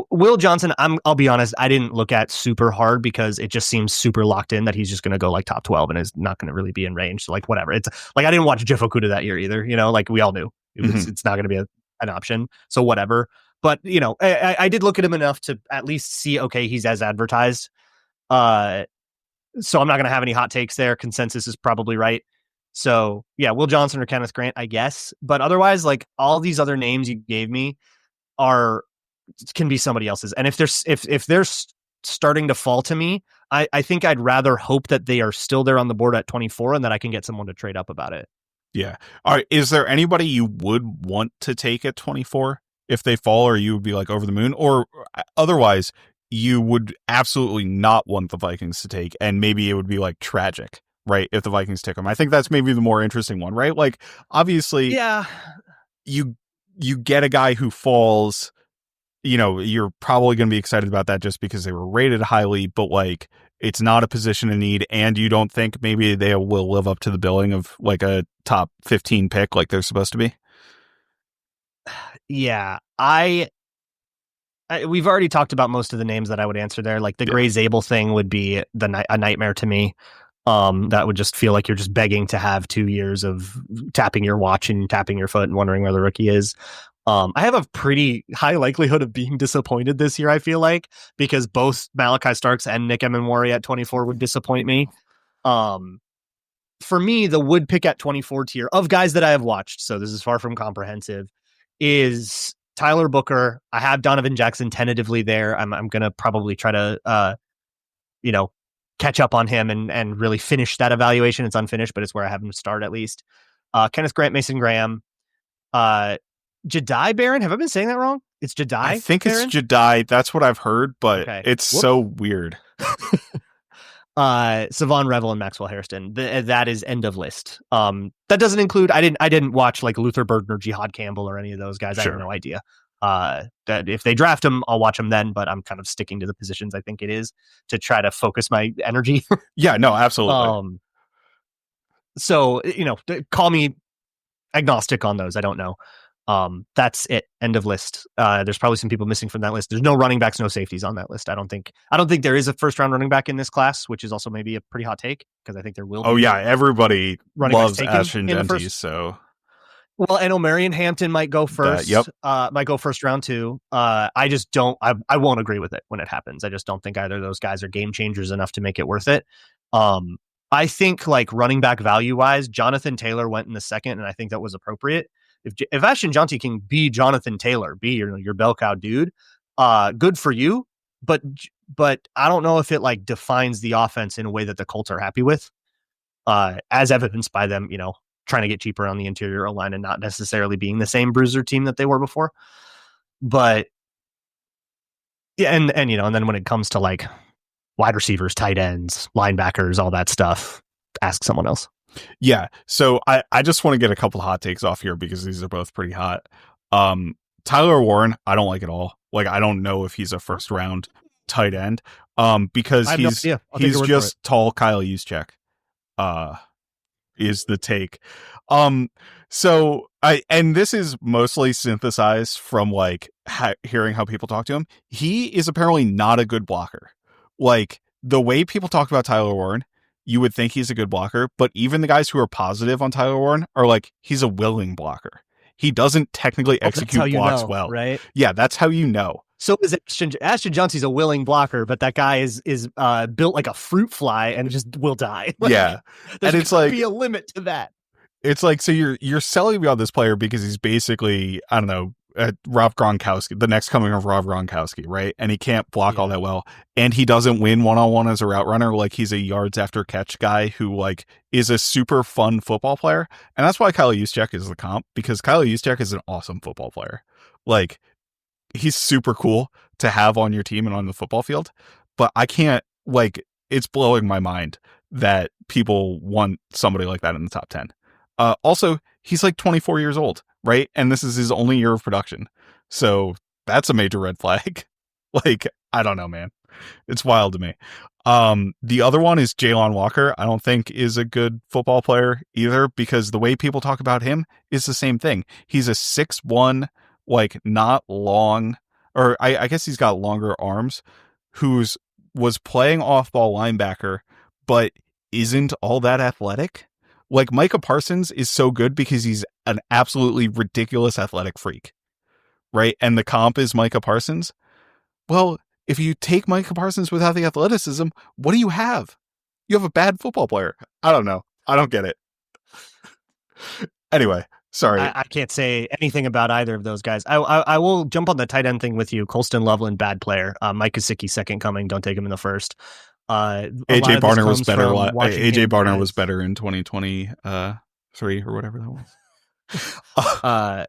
Speaker 2: Will Johnson, I'll be honest, I didn't look at super hard because it just seems super locked in that he's just going to go like top 12 and is not going to really be in range. So like, whatever. It's like, I didn't watch Jeff Okudah that year either. Like we all knew it's not going to be an option. So whatever. But, I did look at him enough to at least see, okay, he's as advertised. So I'm not going to have any hot takes there. Consensus is probably right. So yeah, Will Johnson or Kenneth Grant, I guess. But otherwise, like all these other names you gave me can be somebody else's. And if they're starting to fall to me, I think I'd rather hope that they are still there on the board at 24 and that I can get someone to trade up about it.
Speaker 1: Yeah. All right. Is there anybody you would want to take at 24 if they fall, or you would be like over the moon, or otherwise you would absolutely not want the Vikings to take, and maybe it would be like tragic, right, if the Vikings take them? I think that's maybe the more interesting one, right? Like, obviously,
Speaker 2: yeah,
Speaker 1: you get a guy who falls, you're probably going to be excited about that just because they were rated highly, but like, it's not a position of need, and you don't think maybe they will live up to the billing of like a top 15 pick like they're supposed to be.
Speaker 2: Yeah, we've already talked about most of the names that I would answer there. Like the Gray Zabel thing would be a nightmare to me. That would just feel like you're just begging to have 2 years of tapping your watch and tapping your foot and wondering where the rookie is. I have a pretty high likelihood of being disappointed this year, I feel like, because both Malaki Starks and Nick Emmanwori at 24 would disappoint me. For me, the would pick at 24 tier of guys that I have watched, so this is far from comprehensive, is Tyler Booker. I have Donovan Jackson tentatively there. I'm going to probably try to, catch up on him and really finish that evaluation. It's unfinished, but it's where I have him start at least. Kenneth Grant, Mason Graham, Jahdae Barron. Have I been saying that wrong? It's Jahdae.
Speaker 1: I think
Speaker 2: Barron?
Speaker 1: It's Jahdae. That's what I've heard, but it's so weird.
Speaker 2: Shavon, Revel, and Maxwell Hairston. That is end of list. That doesn't include. I didn't watch like Luther Burden or Jihad Campbell or any of those guys. Sure. I have no idea. That if they draft them, I'll watch them then. But I'm kind of sticking to the positions I think it is to try to focus my energy.
Speaker 1: Yeah, no, absolutely.
Speaker 2: So call me agnostic on those. I don't know. That's it. End of list. There's probably some people missing from that list. There's no running backs, no safeties on that list. I don't think there is a first round running back in this class, which is also maybe a pretty hot take because I think there will.
Speaker 1: Oh yeah, everybody loves Ashton Genty. So
Speaker 2: well, and O'Marion Hampton might go first. Might go first round too. I just don't. I won't agree with it when it happens. I just don't think either of those guys are game changers enough to make it worth it. I think like running back value wise, Jonathan Taylor went in the second, and I think that was appropriate. If Ashton Genty can be Jonathan Taylor, be your bell cow dude, good for you. But I don't know if it like defines the offense in a way that the Colts are happy with, as evidenced by them, trying to get cheaper on the interior line and not necessarily being the same bruiser team that they were before. But yeah, and then when it comes to like wide receivers, tight ends, linebackers, all that stuff, ask someone else.
Speaker 1: Yeah. So I just want to get a couple hot takes off here because these are both pretty hot. Tyler Warren, I don't like at all. Like, I don't know if he's a first round tight end. Because he's just tall Kyle Juszczyk, is the take. So and this is mostly synthesized from like hearing how people talk to him. He is apparently not a good blocker. Like the way people talk about Tyler Warren, you would think he's a good blocker, but even the guys who are positive on Tyler Warren are like, he's a willing blocker. He doesn't technically execute blocks well.
Speaker 2: Right?
Speaker 1: Yeah, that's how you know.
Speaker 2: So is Ashton Genty's a willing blocker, but that guy is built like a fruit fly and just will die. Like,
Speaker 1: yeah. And it's like
Speaker 2: be a limit to that.
Speaker 1: It's like, so you're selling me on this player because he's basically, I don't know, Rob Gronkowski, the next coming of Rob Gronkowski, right? And he can't block all that well, and he doesn't win one-on-one as a route runner. Like, he's a yards after catch guy who like is a super fun football player, and that's why Kyle Juszczyk is the comp, because Kyle Juszczyk is an awesome football player. Like, he's super cool to have on your team and on the football field, but I can't, like, it's blowing my mind that people want somebody like that in the top 10. Also, he's like 24 years old, right? And this is his only year of production. So that's a major red flag. Like, I don't know, man. It's wild to me. The other one is Jalon Walker. I don't think is a good football player either, because the way people talk about him is the same thing. He's a 6'1", like not long, or I guess he's got longer arms, was playing off-ball linebacker, but isn't all that athletic. Like, Micah Parsons is so good because he's an absolutely ridiculous athletic freak, right? And the comp is Micah Parsons. Well, if you take Micah Parsons without the athleticism, what do you have? You have a bad football player. I don't know. I don't get it. Anyway, sorry.
Speaker 2: I can't say anything about either of those guys. I will jump on the tight end thing with you. Colston Loveland, bad player. Mike Gesicki, second coming. Don't take him in the first.
Speaker 1: AJ Barner was better. AJ Barner was better in 2023 or whatever that
Speaker 2: was.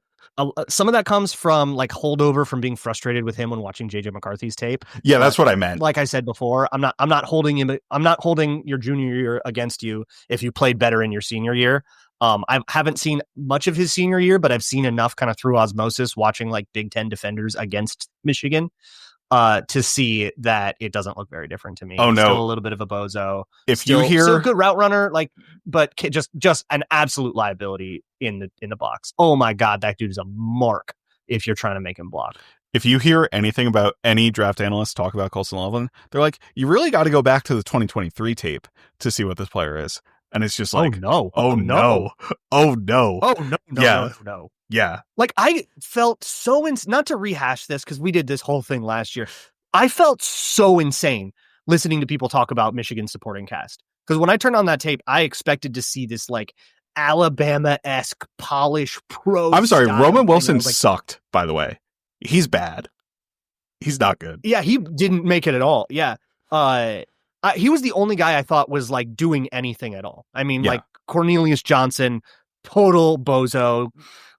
Speaker 2: Some of that comes from like holdover from being frustrated with him when watching JJ McCarthy's tape.
Speaker 1: Yeah, that's what I meant.
Speaker 2: Like I said before, I'm not holding him. I'm not holding your junior year against you if you played better in your senior year. I haven't seen much of his senior year, but I've seen enough kind of through osmosis watching like Big Ten defenders against Michigan to see that it doesn't look very different to me.
Speaker 1: Oh, no.
Speaker 2: Still a little bit of a bozo.
Speaker 1: If you hear
Speaker 2: still a good route runner, like, but just an absolute liability in the box. Oh my God, that dude is a mark if you're trying to make him block.
Speaker 1: If you hear anything about any draft analysts talk about Colston Loveland, they're like, you really got to go back to the 2023 tape to see what this player is. And it's just like,
Speaker 2: no.
Speaker 1: Yeah.
Speaker 2: Like I felt so not to rehash this because we did this whole thing last year. I felt so insane listening to people talk about Michigan supporting cast. Because when I turned on that tape, I expected to see this like Alabama-esque polish pro.
Speaker 1: I'm sorry, Roman Wilson sucked, by the way. He's bad. He's not good.
Speaker 2: Yeah, he didn't make it at all. Yeah. He was the only guy I thought was like doing anything at all. I mean, like Cornelius Johnson, total bozo.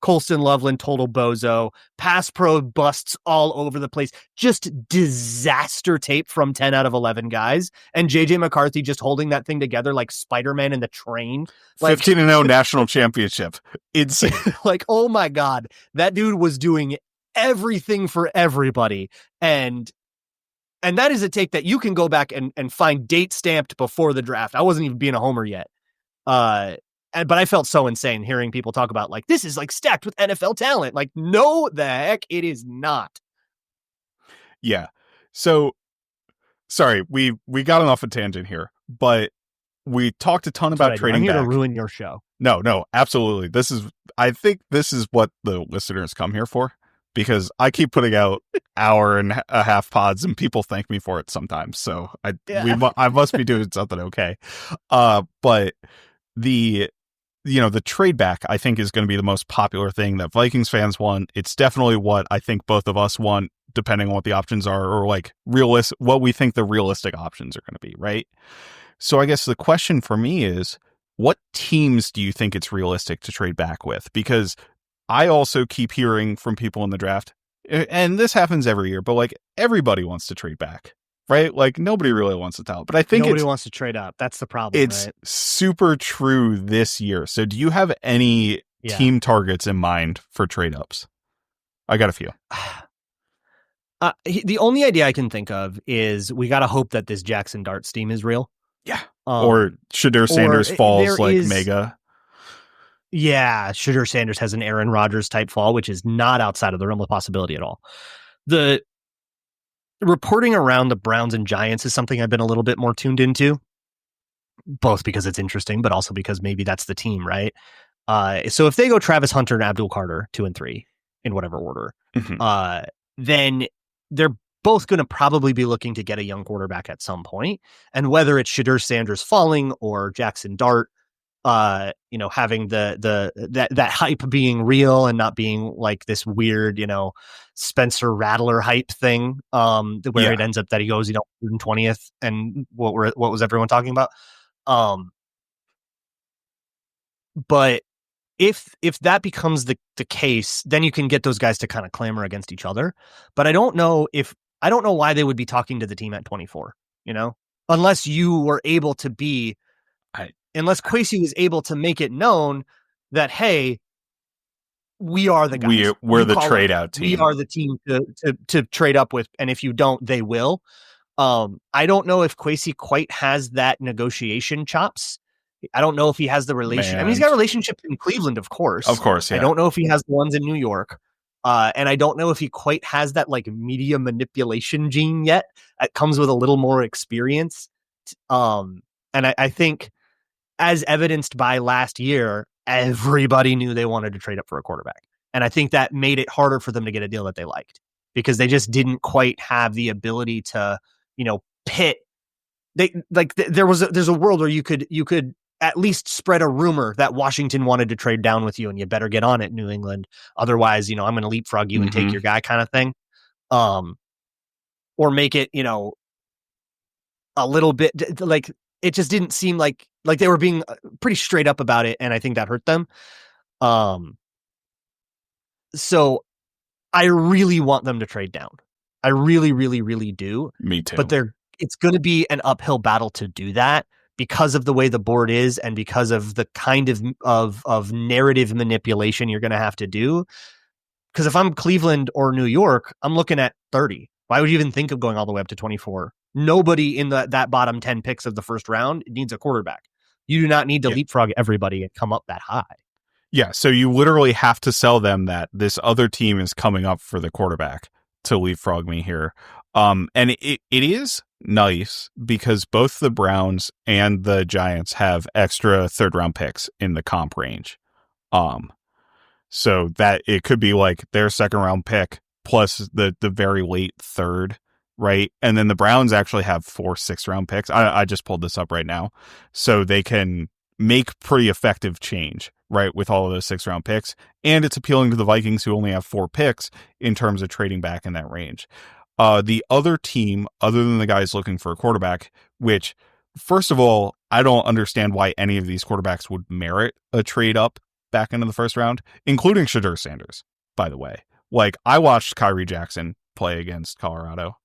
Speaker 2: Colston Loveland, total bozo. Pass pro busts all over the place. Just disaster tape from 10 out of 11 guys. And JJ McCarthy just holding that thing together like Spider-Man in the train. Like,
Speaker 1: 15-0 national championship. Insane.
Speaker 2: Like, oh my God. That dude was doing everything for everybody. And that is a take that you can go back and find date stamped before the draft. I wasn't even being a homer yet. But I felt so insane hearing people talk about like, this is like stacked with NFL talent. Like, no, the heck it is not.
Speaker 1: Yeah. So sorry, we got off a tangent here, but we talked a ton about trading
Speaker 2: I'm here
Speaker 1: back.
Speaker 2: to ruin your show.
Speaker 1: No, absolutely. I think this is what the listeners come here for. Because I keep putting out hour and a half pods and people thank me for it sometimes. So I must be doing something okay. But the trade back, I think, is going to be the most popular thing that Vikings fans want. It's definitely what I think both of us want, depending on what the options are, or like what we think the realistic options are going to be, right? So I guess the question for me is, what teams do you think it's realistic to trade back with? Because I also keep hearing from people in the draft, and this happens every year, but like everybody wants to trade back, right? Like nobody really wants to tell, but I think
Speaker 2: nobody wants to trade up. That's the problem.
Speaker 1: It's
Speaker 2: right?
Speaker 1: super true this year. So do you have any team targets in mind for trade ups? I got a few.
Speaker 2: The only idea I can think of is we got to hope that this Jackson Dart steam is real.
Speaker 1: Yeah. Or Shedeur Sanders falls like mega.
Speaker 2: Yeah, Shedeur Sanders has an Aaron Rodgers type fall, which is not outside of the realm of possibility at all. The reporting around the Browns and Giants is something I've been a little bit more tuned into, both because it's interesting, but also because maybe that's the team, right? So if they go Travis Hunter and Abdul Carter 2 and 3 in whatever order, then they're both going to probably be looking to get a young quarterback at some point. And whether it's Shedeur Sanders falling or Jackson Dart, having that hype being real and not being like this weird, Spencer Rattler hype thing, where it ends up that he goes, 120th, and what was everyone talking about? But if that becomes the case, then you can get those guys to kind of clamor against each other. But I don't know why they would be talking to the team at 24, unless you were able to be. Unless Kwesi was able to make it known that, hey, we are the guys.
Speaker 1: We're the trade out team.
Speaker 2: We are the team to trade up with. And if you don't, they will. I don't know if Kwesi quite has that negotiation chops. I don't know if he has the relation. I mean, he's got relationships in Cleveland, of course.
Speaker 1: Of course, yeah.
Speaker 2: I don't know if he has the ones in New York. And I don't know if he quite has that like media manipulation gene yet. It comes with a little more experience. And I think, as evidenced by last year, everybody knew they wanted to trade up for a quarterback. And I think that made it harder for them to get a deal that they liked because they just didn't quite have the ability to, pit. There's a world where you could at least spread a rumor that Washington wanted to trade down with you and you better get on it, New England. Otherwise, I'm going to leapfrog you and take your guy kind of thing. Or make it, a little bit like it just didn't seem like they were being pretty straight up about it. And I think that hurt them. So I really want them to trade down. I really, really, really do.
Speaker 1: Me too.
Speaker 2: But it's going to be an uphill battle to do that because of the way the board is and because of the kind of narrative manipulation you're going to have to do. Because if I'm Cleveland or New York, I'm looking at 30. Why would you even think of going all the way up to 24? Nobody in that bottom 10 picks of the first round needs a quarterback. You do not need to leapfrog everybody and come up that high.
Speaker 1: Yeah, so you literally have to sell them that this other team is coming up for the quarterback to leapfrog me here. And it is nice because both the Browns and the Giants have extra third-round picks in the comp range. So that it could be like their second-round pick plus the very late third, right? And then the Browns actually have 4 6th-round picks. I just pulled this up right now. So they can make pretty effective change, right, with all of those 6th-round picks. And it's appealing to the Vikings, who only have 4 picks in terms of trading back in that range. The other team, other than the guys looking for a quarterback, which, first of all, I don't understand why any of these quarterbacks would merit a trade up back into the first round, including Shedeur Sanders, by the way. Like, I watched Kyrie Jackson play against Colorado.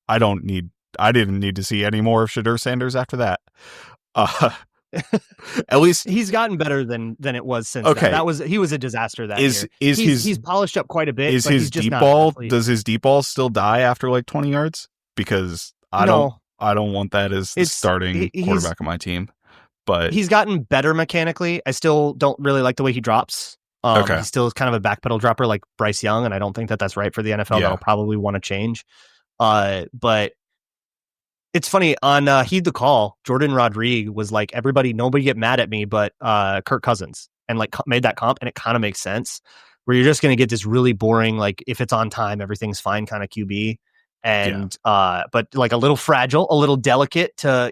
Speaker 1: I didn't need to see any more of Shedeur Sanders after that. At least
Speaker 2: he's gotten better than it was since. Okay, he was a disaster that year. He's polished up quite a bit.
Speaker 1: Is his deep ball? Does his deep ball still die after like 20 yards? Because I don't want that as the starting quarterback of my team. But
Speaker 2: he's gotten better mechanically. I still don't really like the way he drops. He still is kind of a backpedal dropper like Bryce Young, and I don't think that that's right for the NFL. That'll probably want to change. But it's funny on Heed the Call, Jordan Rodriguez was like, nobody get mad at me, but Kirk Cousins, and like made that comp, and it kind of makes sense where you're just going to get this really boring, like if it's on time, everything's fine kind of QB. And but like a little fragile, a little delicate to,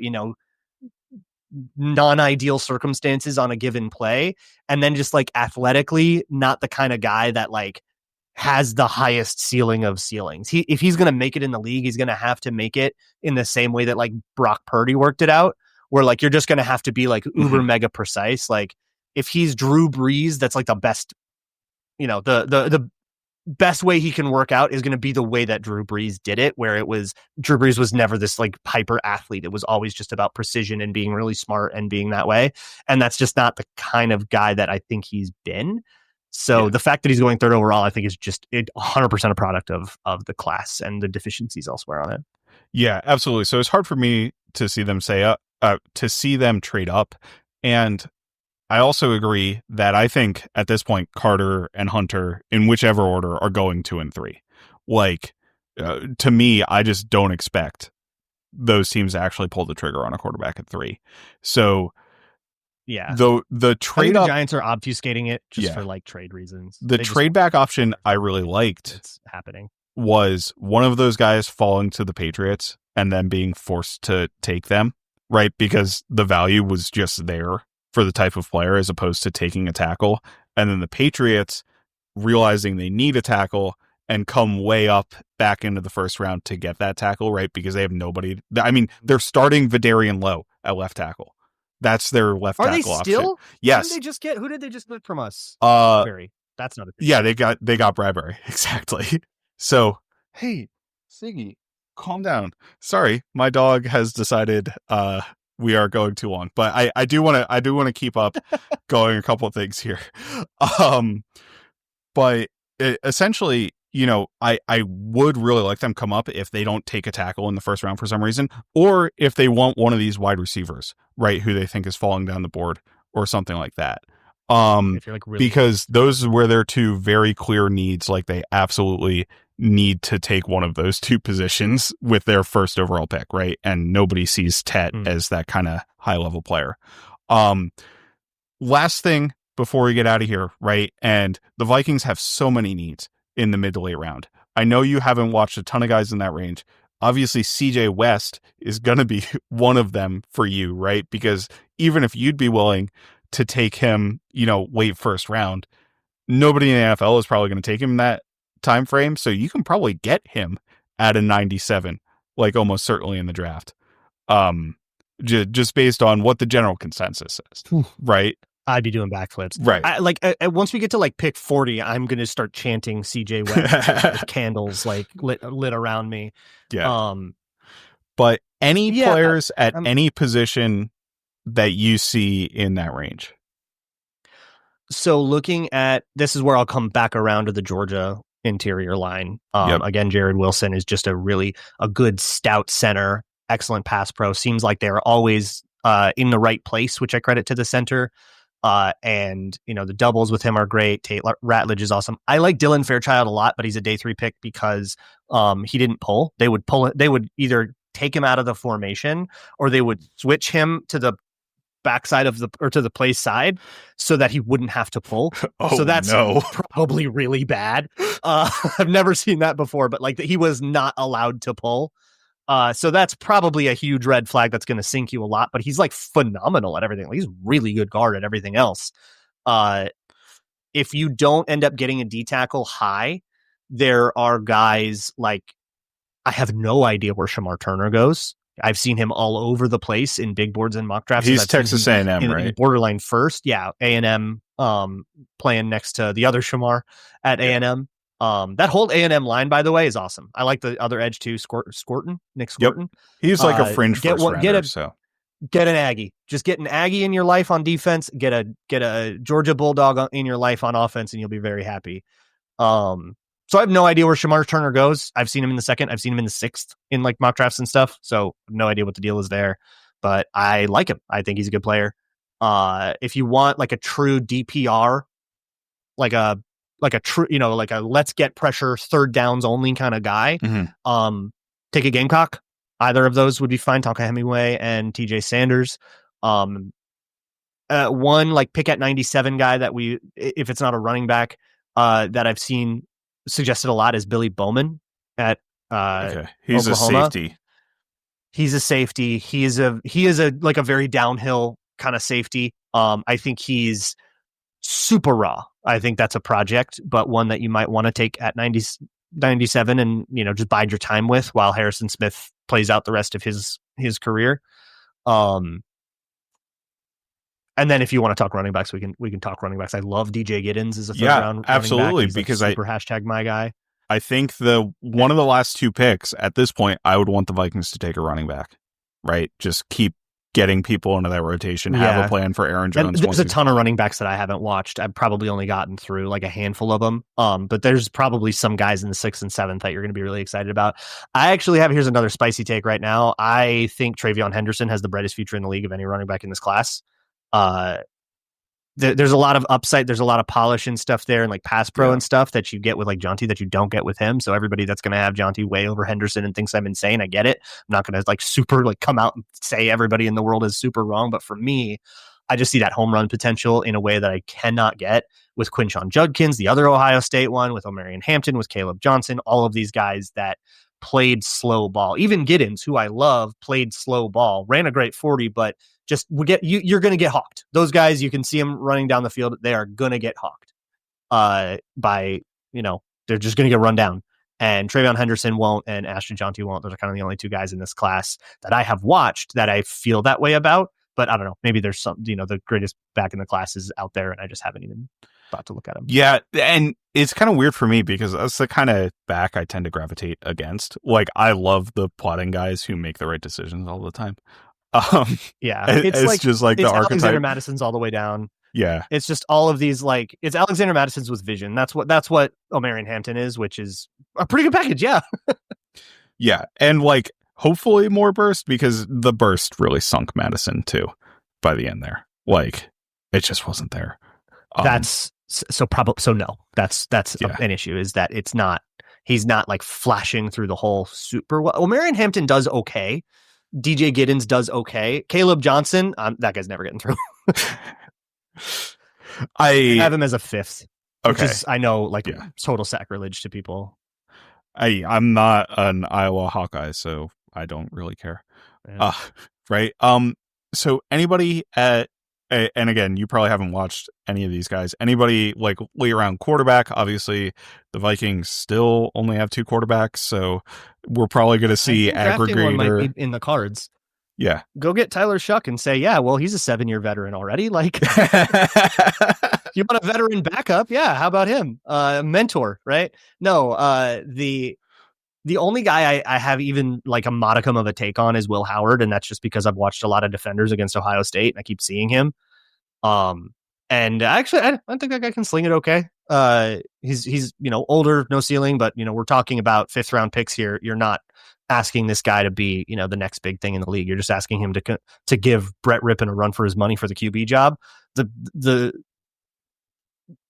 Speaker 2: non-ideal circumstances on a given play, and then just like athletically not the kind of guy that like has the highest ceiling of ceilings. If he's going to make it in the league, he's going to have to make it in the same way that like Brock Purdy worked it out, where like you're just going to have to be like uber mega precise. Like if he's Drew Brees, that's like the best, the best way he can work out is going to be the way that Drew Brees did it, where Drew Brees was never this like hyper athlete. It was always just about precision and being really smart and being that way. And that's just not the kind of guy that I think he's been. So the fact that he's going 3rd overall, I think is just 100% a product of the class and the deficiencies elsewhere on it.
Speaker 1: Yeah, absolutely. So it's hard for me to see them trade up. And I also agree that I think at this point, Carter and Hunter, in whichever order, are going 2 and 3. Like, to me, I just don't expect those teams to actually pull the trigger on a quarterback at 3. So,
Speaker 2: yeah,
Speaker 1: the trade up,
Speaker 2: the Giants are obfuscating it just for like trade reasons.
Speaker 1: The trade back option I really liked.
Speaker 2: It's happening.
Speaker 1: Was one of those guys falling to the Patriots and then being forced to take them, right? Because the value was just there for the type of player as opposed to taking a tackle. And then the Patriots realizing they need a tackle and come way up back into the first round to get that tackle, right? Because they have nobody. I mean, they're starting Vidarian Lowe at left tackle. That's their left tackle option.
Speaker 2: Are they still?
Speaker 1: Yes.
Speaker 2: Who did they just get from us?
Speaker 1: Bradbury.
Speaker 2: That's not a thing.
Speaker 1: Yeah, they got Bradbury. Exactly. So, hey, Siggy, calm down. Sorry, my dog has decided we are going too long, but I do want to keep up going a couple of things here. But essentially, I would really like them come up if they don't take a tackle in the first round for some reason, or if they want one of these wide receivers, right, who they think is falling down the board or something like that. If you're like really because those were their 2 very clear needs. Like they absolutely need to take one of those 2 positions with their first overall pick, right? And nobody sees Tet as that kind of high level player. Last thing before we get out of here, right? And the Vikings have so many needs in the mid to late round. I know you haven't watched a ton of guys in that range, obviously CJ West is going to be one of them for you, right? Because even if you'd be willing to take him, late first round, nobody in the NFL is probably going to take him in that time frame. So you can probably get him at a 97, like almost certainly in the draft. Just based on what the general consensus is, right?
Speaker 2: I'd be doing backflips.
Speaker 1: Right.
Speaker 2: Once we get to pick 40, I'm going to start chanting CJ West with candles lit around me.
Speaker 1: Yeah. But any players at any position that you see in that range?
Speaker 2: So looking at, this is where I'll come back around to the Georgia interior line. Again, Jared Wilson is just a good stout center, excellent pass pro. Seems like they're always in the right place, which I credit to the center. And the doubles with him are great. Tate Ratledge is awesome. I like Dylan Fairchild a lot, but he's a day 3 pick because he didn't pull. They would pull it. They would either take him out of the formation or they would switch him to the backside to the play side so that he wouldn't have to pull. So that's probably really bad. I've never seen that before, but he was not allowed to pull. So that's probably a huge red flag that's going to sink you a lot, but he's phenomenal at everything. He's really good guard at everything else. If you don't end up getting a D tackle high, there are guys I have no idea where Shamar Turner goes. I've seen him all over the place in big boards and mock drafts.
Speaker 1: He's Texas A&M, right?
Speaker 2: In borderline first. Yeah. A&M, playing next to the other Shamar at A&M. That whole A&M line, by the way, is awesome. I like the other edge too, Nick Scorton.
Speaker 1: Yep. He's like a fringe first rounder,
Speaker 2: get an Aggie. Just get an Aggie in your life on defense. Get a Georgia Bulldog in your life on offense, and you'll be very happy. So I have no idea where Shamar Turner goes. I've seen him in the 2nd. I've seen him in the 6th in mock drafts and stuff. So no idea what the deal is there, but I like him. I think he's a good player. If you want a true DPR, like a true, a let's get pressure, third downs only kind of guy, take a Gamecock. Either of those would be fine. Tonka Hemingway and TJ Sanders. One pick at 97 guy that if it's not a running back, that I've seen suggested a lot is Billy Bowman at
Speaker 1: He's
Speaker 2: Oklahoma.
Speaker 1: a safety.
Speaker 2: He's a safety. He is a very downhill kind of safety. I think he's super raw. I think that's a project, but one that you might want to take at 97 and, just bide your time with while Harrison Smith plays out the rest of his career. And then if you want to talk running backs, we can talk running backs. I love DJ Giddens as a third round
Speaker 1: absolutely,
Speaker 2: running back.
Speaker 1: because
Speaker 2: super hashtag my guy.
Speaker 1: I think one of the last 2 picks at this point, I would want the Vikings to take a running back, right? Just keep getting people into that rotation, have a plan for Aaron Jones.
Speaker 2: And there's a ton of running backs that I haven't watched. I've probably only gotten through a handful of them. But there's probably some guys in the 6th and 7th that you're going to be really excited about. I actually here's another spicy take right now. I think Travion Henderson has the brightest future in the league of any running back in this class. There's a lot of upside. There's a lot of polish and stuff there, and pass pro and stuff that you get with Jahdae that you don't get with him. So everybody that's going to have Jahdae way over Henderson and thinks I'm insane, I get it. I'm not going to super come out and say everybody in the world is super wrong. But for me, I just see that home run potential in a way that I cannot get with Quinshon Judkins, the other Ohio State one, with Omarion Hampton, with Caleb Johnson, all of these guys that played slow ball. Even Giddens, who I love, played slow ball, ran a great 40, but you're going to get hawked. Those guys, you can see them running down the field. They are going to get hawked they're just going to get run down. And Travion Henderson won't, and Ashton Jahdae won't. Those are kind of the only 2 guys in this class that I have watched that I feel that way about. But I don't know. Maybe there's some, the greatest back in the class is out there, and I just haven't even thought to look at him.
Speaker 1: Yeah, and it's kind of weird for me because that's the kind of back I tend to gravitate against. I love the plotting guys who make the right decisions all the time. It's just the archetype.
Speaker 2: Alexander Madison's all the way down.
Speaker 1: Yeah,
Speaker 2: it's just all of these it's Alexander Madison's with vision. That's what Omarion Hampton is, which is a pretty good package. Yeah,
Speaker 1: yeah, and hopefully more burst, because the burst really sunk Madison too by the end there. It just wasn't there.
Speaker 2: That's no. That's an issue, is that he's not flashing through the whole super well. Omarion Hampton does okay. DJ Giddens does okay. Caleb Johnson, that guy's never getting through.
Speaker 1: I
Speaker 2: have him as a 5th.
Speaker 1: Okay.
Speaker 2: Which is, I know, total sacrilege to people.
Speaker 1: I'm not an Iowa Hawkeye, so I don't really care.
Speaker 2: Yeah.
Speaker 1: Right. So anybody and again, you probably haven't watched any of these guys. Anybody like lay around quarterback? Obviously, the Vikings still only have 2 quarterbacks, so we're probably going to see aggregator.
Speaker 2: One might be in the cards.
Speaker 1: Yeah.
Speaker 2: Go get Tyler Shuck and say, yeah, well, he's a 7-year veteran already. Like, you want a veteran backup? Yeah. How about him? Mentor, right? No, the only guy I have even like a modicum of a take on is Will Howard. And that's just because I've watched a lot of defenders against Ohio State and I keep seeing him. And actually, I think that guy can sling it okay. He's older, no ceiling, but we're talking about 5th round picks here. You're not asking this guy to be the next big thing in the league. You're just asking him to give Brett Rippon a run for his money for the QB job. The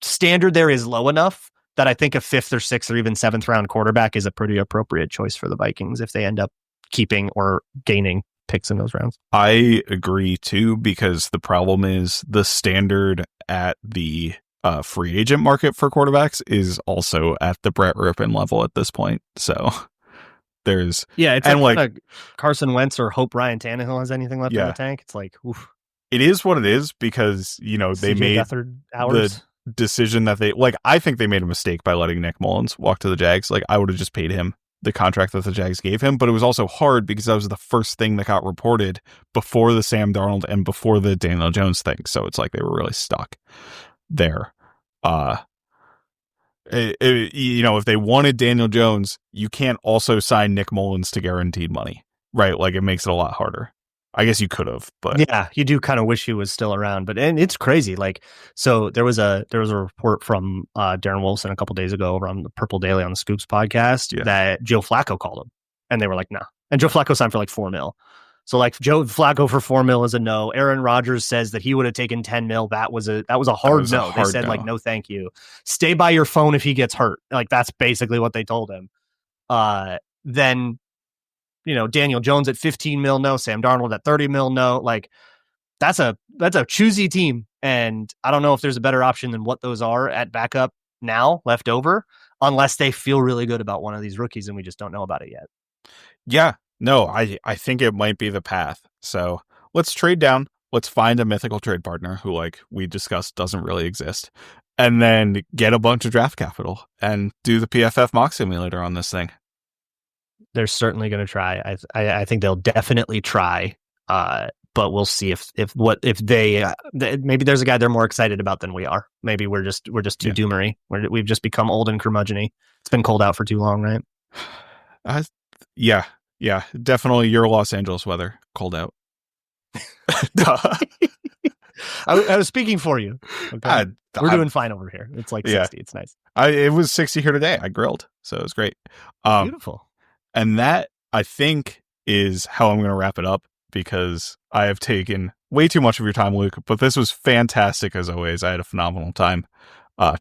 Speaker 2: standard there is low enough that I think a 5th or 6th or even 7th round quarterback is a pretty appropriate choice for the Vikings if they end up keeping or gaining picks in those rounds.
Speaker 1: I agree too, because the problem is the standard at the free agent market for quarterbacks is also at the Brett Rippon level at this point. So there's
Speaker 2: it's like Carson Wentz or hope Ryan Tannehill has anything left in the tank. It's like, oof.
Speaker 1: It is what it is because they made the decision that I think they made a mistake by letting Nick Mullins walk to the Jags. Like, I would have just paid him the contract that the Jags gave him, but it was also hard because that was the first thing that got reported before the Sam Darnold and before the Daniel Jones thing. So it's like they were really stuck there. If they wanted Daniel Jones, you can't also sign Nick Mullins to guaranteed money, right? Like, it makes it a lot harder. I guess you could have, but
Speaker 2: yeah, you do kind of wish he was still around. And it's crazy. Like, so there was a report from Darren Wilson a couple days ago over on the Purple Daily on the Scoops podcast that Joe Flacco called him, and they were like, "No." And Joe Flacco signed for like $4 million. So like Joe Flacco for $4 million is a no. Aaron Rodgers says that he would have taken $10 million. That was a hard no. They said like, no, thank you. Stay by your phone if he gets hurt. Like, that's basically what they told him. Then. Daniel Jones at $15 million, no. Sam Darnold at $30 million, no. Like, that's a choosy team, and I don't know if there's a better option than what those are at backup now left over, unless they feel really good about one of these rookies, and we just don't know about it yet.
Speaker 1: Yeah, no, I think it might be the path. So let's trade down. Let's find a mythical trade partner who, like we discussed, doesn't really exist, and then get a bunch of draft capital and do the PFF mock simulator on this thing.
Speaker 2: They're certainly going to try. I think they'll definitely try. But we'll see if they maybe there's a guy they're more excited about than we are. Maybe we're just too doomery. We've just become old and curmudgeon-y. It's been cold out for too long, right?
Speaker 1: Yeah, definitely your Los Angeles weather. Cold out.
Speaker 2: I was speaking for you. Okay? We're doing fine over here. It's like 60. It's nice.
Speaker 1: It was 60 here today. I grilled, so it was great.
Speaker 2: Beautiful.
Speaker 1: And that, I think, is how I'm going to wrap it up, because I have taken way too much of your time, Luke. But this was fantastic, as always. I had a phenomenal time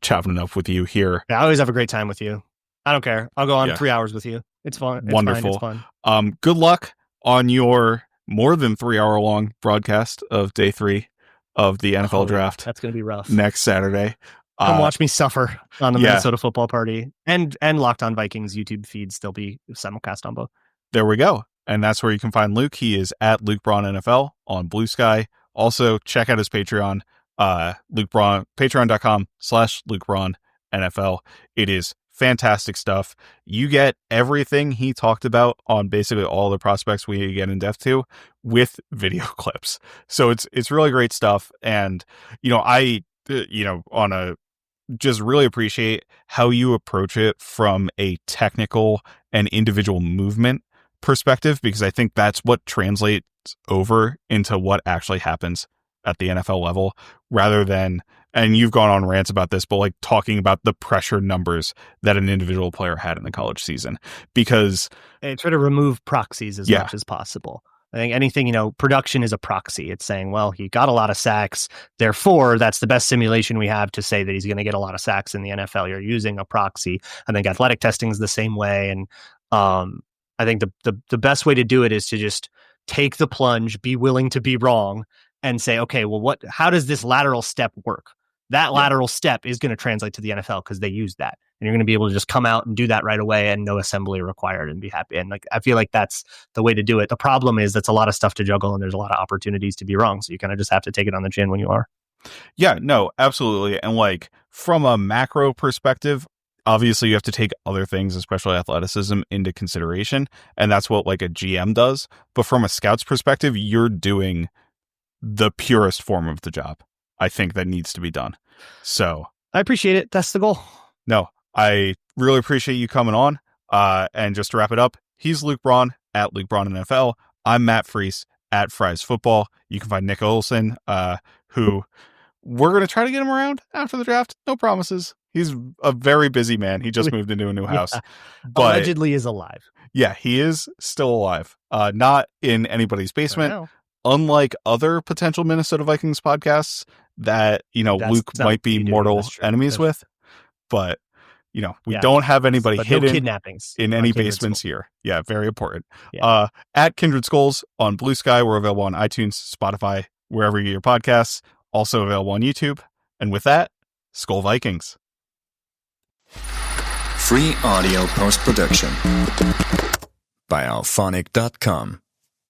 Speaker 1: chopping it up with you here.
Speaker 2: Yeah, I always have a great time with you. I don't care. I'll go on 3 hours with you. It's fun. It's
Speaker 1: wonderful.
Speaker 2: Fine. It's fun.
Speaker 1: Good luck on your more than 3 hour long broadcast of day 3 of the NFL draft.
Speaker 2: That's going to be rough.
Speaker 1: Next Saturday.
Speaker 2: Come watch me suffer on the Minnesota Football Party, and Locked On Vikings YouTube feeds. They'll be simulcast on both.
Speaker 1: There we go. And that's where you can find Luke. He is at Luke Braun NFL on Blue Sky. Also, check out his Patreon, Luke Braun, patreon.com/Luke Braun NFL. It is fantastic stuff. You get everything he talked about on basically all the prospects we get in depth to with video clips. So it's really great stuff. And, I just really appreciate how you approach it from a technical and individual movement perspective, because I think that's what translates over into what actually happens at the NFL level, rather than, and you've gone on rants about this, but like talking about the pressure numbers that an individual player had in the college season, because
Speaker 2: they try to remove proxies as much as possible. I think anything, production is a proxy. It's saying, well, he got a lot of sacks, therefore that's the best simulation we have to say that he's going to get a lot of sacks in the NFL. You're using a proxy. I think athletic testing is the same way. And I think the best way to do it is to just take the plunge, be willing to be wrong, and say, okay, well, how does this lateral step work? That lateral step is going to translate to the NFL because they use that. And you're going to be able to just come out and do that right away and no assembly required and be happy. And like, I feel like that's the way to do it. The problem is that's a lot of stuff to juggle and there's a lot of opportunities to be wrong. So you kind of just have to take it on the chin when you are.
Speaker 1: Yeah, no, absolutely. And like from a macro perspective, obviously you have to take other things, especially athleticism, into consideration. And that's what like a GM does. But from a scout's perspective, you're doing the purest form of the job, I think, that needs to be done. So
Speaker 2: I appreciate it. That's the goal.
Speaker 1: No, I really appreciate you coming on. And just to wrap it up, he's Luke Braun at Luke Braun NFL. I'm Matt Freese at Fries Football. You can find Nick Olson, who we're going to try to get him around after the draft. No promises. He's a very busy man. He just moved into a new house.
Speaker 2: But allegedly is alive.
Speaker 1: Yeah, he is still alive. Not in anybody's basement. Unlike other potential Minnesota Vikings podcasts that, Luke might be mortal enemies with. But, we don't have anybody hidden
Speaker 2: kidnappings
Speaker 1: in any basements here. Yeah, very important. Yeah. At Kindred Skulls on Blue Sky. We're available on iTunes, Spotify, wherever you get your podcasts. Also available on YouTube. And with that, Skull Vikings.
Speaker 3: Free audio post-production by alphonic.com.